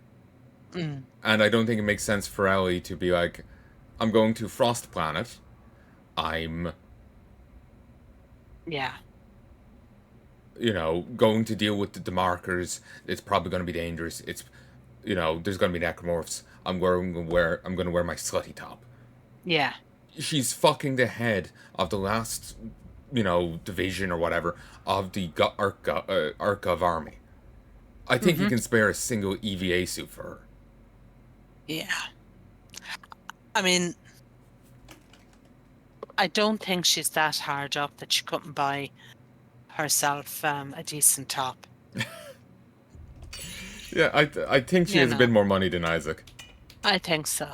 Mm. And I don't think it makes sense for Ellie to be like, I'm going to Frost Planet. I'm... Yeah. You know, going to deal with the markers. It's probably going to be dangerous. It's... You know, there's going to be necromorphs. I'm going to wear my slutty top. Yeah. She's fucking the head of the last, you know, division or whatever of the Archive army. I think you can spare a single EVA suit for her. Yeah. I mean, I don't think she's that hard up that she couldn't buy herself a decent top. Yeah, I think she has a bit more money than Isaac. I think so.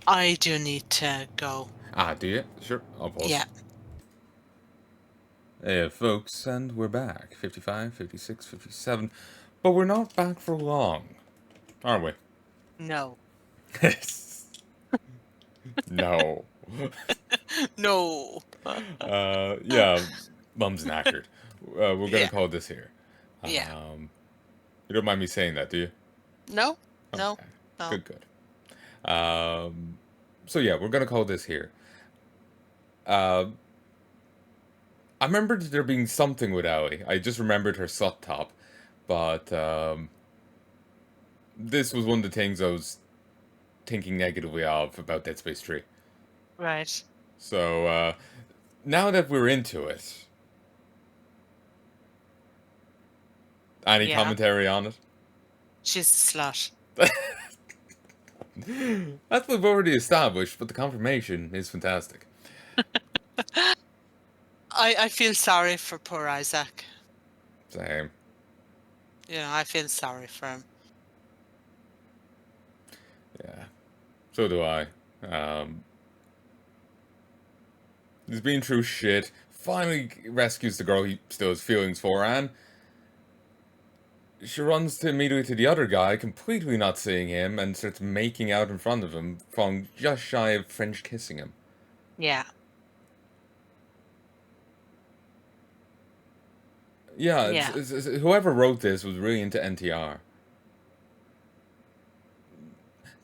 I do need to go. Ah, do you? Sure, I'll pause. Yeah. Hey, folks, and we're back. 55, 56, 57. But we're not back for long, are we? No. No. No. Yeah, Mum's knackered. We're gonna call this here. Yeah. You don't mind me saying that, do you? No. Okay. No. No. Good. So yeah, we're gonna call this here. I remembered there being something with Ellie. I just remembered her slut top, but this was one of the things I was thinking negatively of about Dead Space 3. Right. So now that we're into it, any commentary on it? She's a slut. That's what we've already established, but the confirmation is fantastic. I feel sorry for poor Isaac. Same. You know, I feel sorry for him. Yeah. So do I. He's been through shit. Finally rescues the girl he still has feelings for, and she runs immediately to the other guy, completely not seeing him, and starts making out in front of him, falling just shy of French kissing him. Yeah. Yeah, it's, whoever wrote this was really into NTR.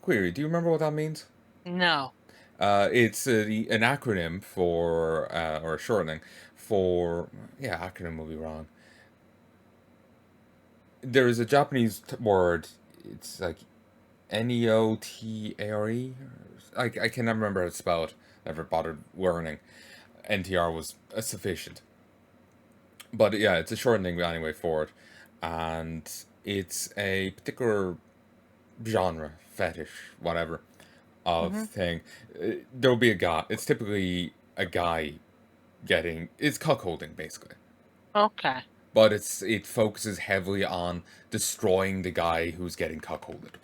Query, do you remember what that means? No. It's an acronym for, or a shortening for, yeah, acronym will be wrong. There is a Japanese word, it's like Neotare. I cannot remember how to spell it. Never bothered learning. NTR was sufficient. But yeah, it's a shortening anyway for it. and it's a particular genre, fetish, whatever, of thing. There'll be a guy. It's typically a guy it's cuckolding basically, Okay. but it focuses heavily on destroying the guy who's getting cuckolded.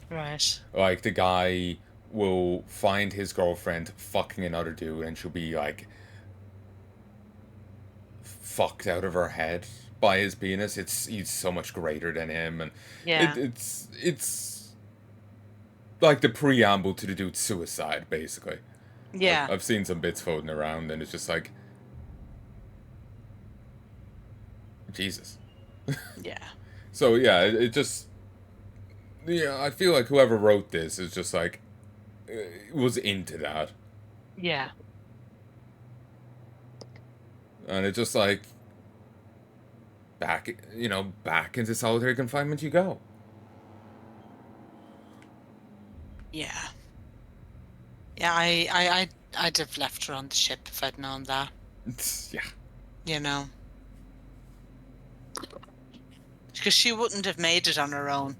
Right. Like the guy will find his girlfriend fucking another dude, and she'll be like fucked out of her head by his penis. He's so much greater than him, and Yeah. it's like the preamble to the dude's suicide, basically. Yeah. I've seen some bits floating around, and it's just like, Jesus. Yeah. So yeah, it just, yeah, I feel like whoever wrote this is just like was into that, Yeah. and it's just like back into solitary confinement you go. Yeah. Yeah, I'd have left her on the ship if I'd known that. Yeah. You know. Because she wouldn't have made it on her own.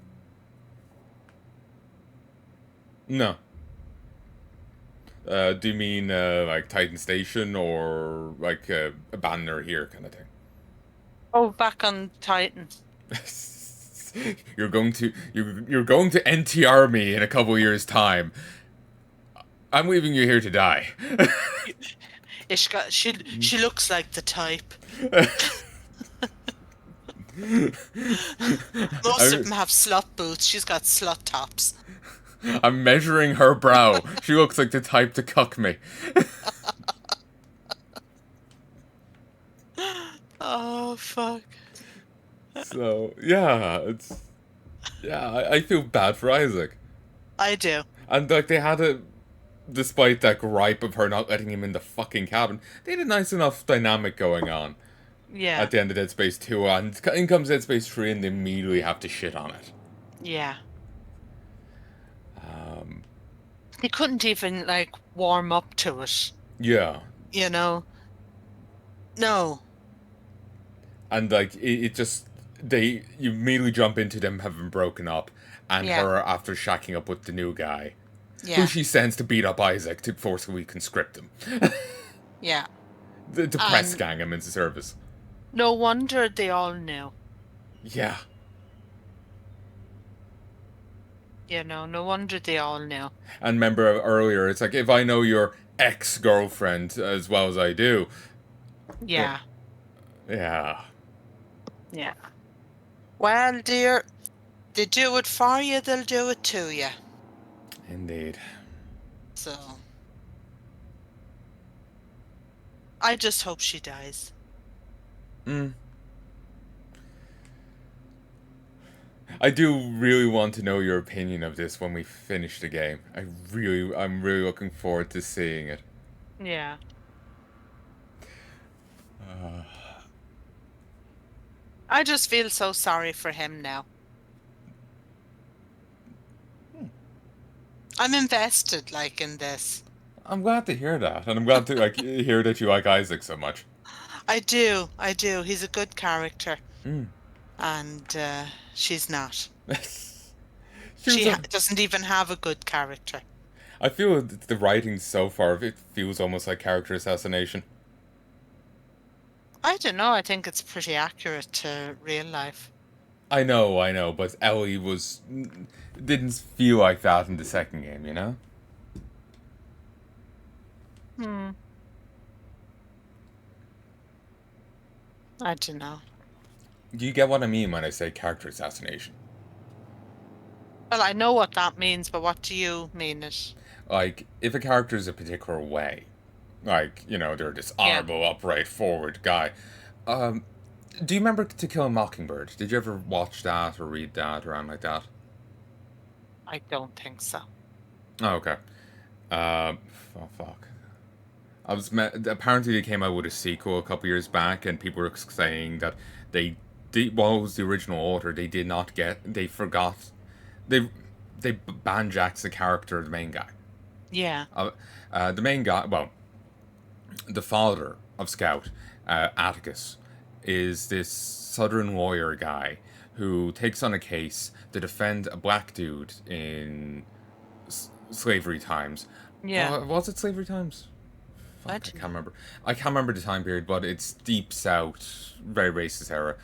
No. Do you mean like Titan Station, or like abandon her here kind of thing? Oh, back on Titan. You're going to NTR me in a couple years' time. I'm leaving you here to die. She looks like the type. Most of them have slut boots. She's got slut tops. I'm measuring her brow. She looks like the type to cuck me. Oh, fuck. So, yeah, I feel bad for Isaac. I do. And, like, they had despite that gripe of her not letting him in the fucking cabin, they had a nice enough dynamic going on. Yeah. At the end of Dead Space 2, and in comes Dead Space 3, and they immediately have to shit on it. Yeah. They couldn't even, like, warm up to it. Yeah. You know? No. And, like, it just... you immediately jump into them having broken up, and her after shacking up with the new guy. Yeah. Who she sends to beat up Isaac to forcibly conscript him. Yeah. To press gang him into service. No wonder they all knew. Yeah. You know, no wonder they all knew. And remember earlier, it's like, if I know your ex-girlfriend as well as I do... Yeah. Yeah. Yeah. Well, dear, they do it for you, they'll do it to you. Indeed. So... I just hope she dies. I do really want to know your opinion of this when we finish the game. I'm really looking forward to seeing it. Yeah. I just feel so sorry for him now. I'm invested, like, in this. I'm glad to hear that, and I'm glad to hear that you like Isaac so much. I do. He's a good character. Mm. And she's not. She doesn't even have a good character. I feel the writing so far, it feels almost like character assassination. I don't know. I think it's pretty accurate to real life. I know, but Ellie didn't feel like that in the second game, you know? I don't know. Do you get what I mean when I say character assassination? Well, I know what that means, but what do you mean it? Like, if a character is a particular way, like, you know, they're this honorable, upright, forward guy. Do you remember To Kill a Mockingbird? Did you ever watch that or read that or anything like that? I don't think so. Oh, okay. Oh, fuck. Apparently they came out with a sequel a couple years back, and people were saying that what was the original order, they forgot, they banjaxed the character of the main guy. Yeah. The main guy, well, the father of Scout, Atticus, is this southern lawyer guy who takes on a case to defend a black dude in slavery times. Yeah. Was it slavery times? Fuck, I can't remember. I can't remember the time period, but it's deep south, very racist era.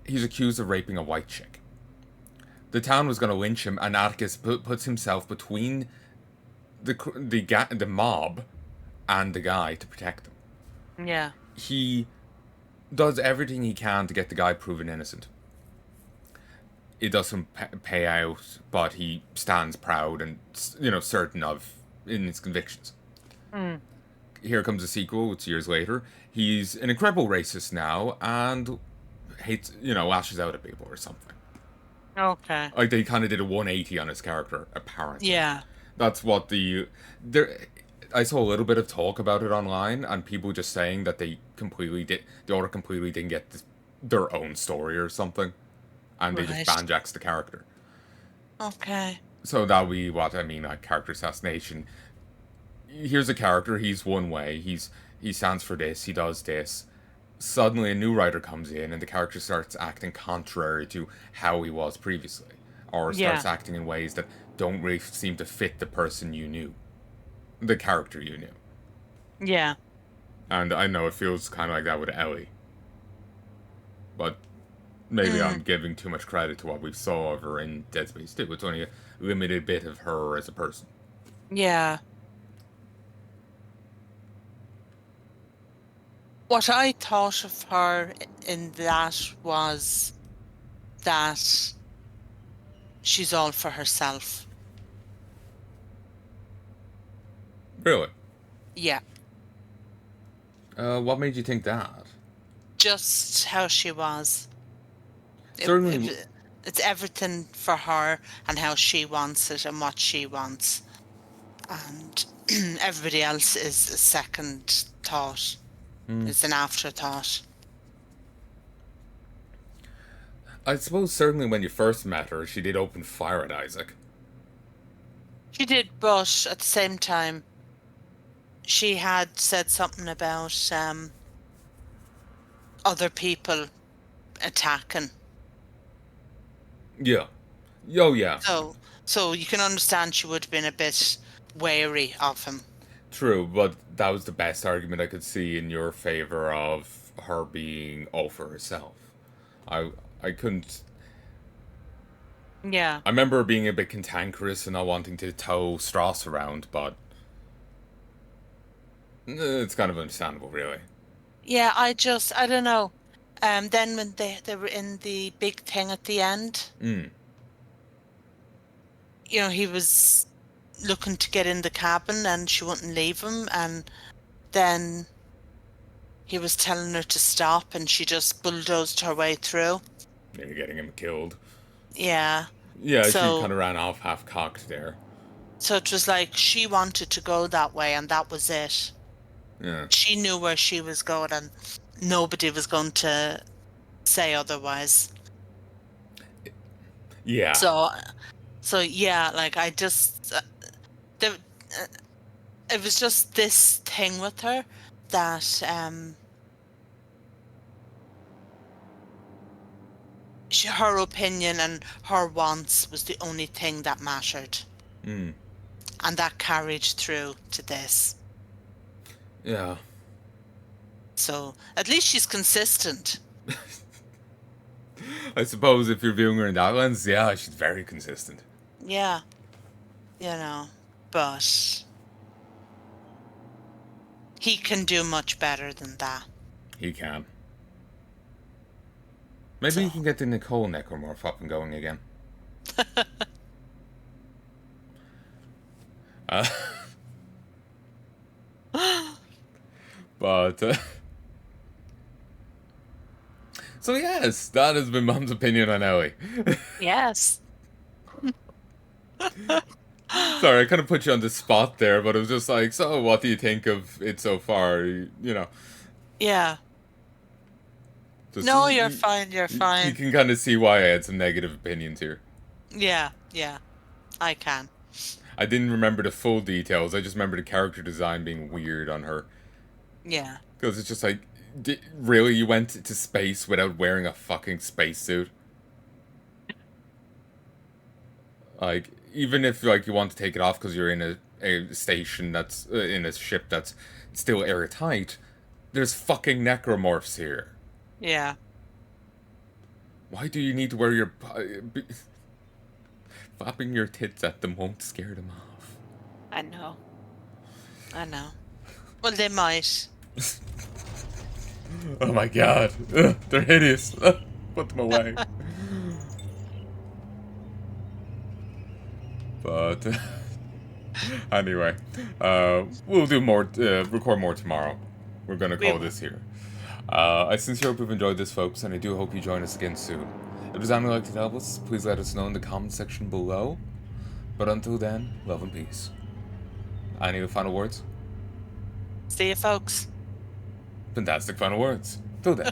He's accused of raping a white chick. The town was going to lynch him, and Atticus puts himself between the mob and the guy to protect him. Yeah. He does everything he can to get the guy proven innocent. It doesn't pay out, but he stands proud and, certain in his convictions. Mm. Here comes a sequel, it's years later. He's an incredible racist now and hates, lashes out at people or something. Okay. Like, they kind of did a 180 on his character, apparently. Yeah. That's what I saw a little bit of talk about it online, and people just saying that the author completely didn't get their own story or something, and they just banjacks the character. Okay. So that would be what I mean, like character assassination. Here's a character, he's one way, he stands for this, he does this. Suddenly a new writer comes in, and the character starts acting contrary to how he was previously, or starts acting in ways that don't really seem to fit the person you knew. The character you knew. Yeah. And I know it feels kind of like that with Ellie. But maybe I'm giving too much credit to what we saw of her in Dead Space 2. It's only a limited bit of her as a person. Yeah. What I thought of her in that was that she's all for herself. Really? Yeah. What made you think that? Just how she was. Certainly. It's everything for her and how she wants it and what she wants. And everybody else is a second thought. It's an afterthought. I suppose certainly when you first met her, she did open fire at Isaac. She did, but at the same time, she had said something about other people attacking. Yeah. Oh, yeah. So you can understand she would have been a bit wary of him. True, but that was the best argument I could see in your favor of her being all for herself. I couldn't... Yeah. I remember her being a bit cantankerous and not wanting to tow Strauss around, but... it's kind of understandable, really. Yeah, I don't know. Then when they were in the big thing at the end, he was looking to get in the cabin and she wouldn't leave him, and then he was telling her to stop and she just bulldozed her way through. Maybe getting him killed. Yeah. Yeah, she kind of ran off half-cocked there. So it was like she wanted to go that way and that was it. Yeah. She knew where she was going and nobody was going to say otherwise. Yeah. So yeah, like I just... it was just this thing with her that her opinion and her wants was the only thing that mattered. And that carried through to this. Yeah. So at least she's consistent. I suppose if you're viewing her in that lens, yeah, she's very consistent. Yeah. But he can do much better than that. He can. Maybe he can get the Nicole necromorph up and going again. But so yes, that has been Mom's opinion on Ellie. Yes. Sorry, I kind of put you on the spot there, but it was just like, so what do you think of it so far? Yeah. Just, no, you're fine. You're fine. You can kind of see why I had some negative opinions here. Yeah, I can. I didn't remember the full details. I just remember the character design being weird on her. Yeah. Because it's just like, Really, you went to space without wearing a fucking spacesuit? Like, even if like you want to take it off because you're in a station that's in a ship that's still airtight, there's fucking necromorphs here. Yeah. Why do you need to wear your flapping your tits at them won't scare them off? I know. Well, they might. Oh my god. Ugh, they're hideous. Ugh, put them away. But anyway, we'll do more, record more tomorrow. We're gonna call this here. I sincerely hope you've enjoyed this, folks, and I do hope you join us again soon. If there's anything you'd like to tell us, please let us know in the comment section below. But until then, love and peace. Any final words? See you, folks. Fantastic final words. Till then.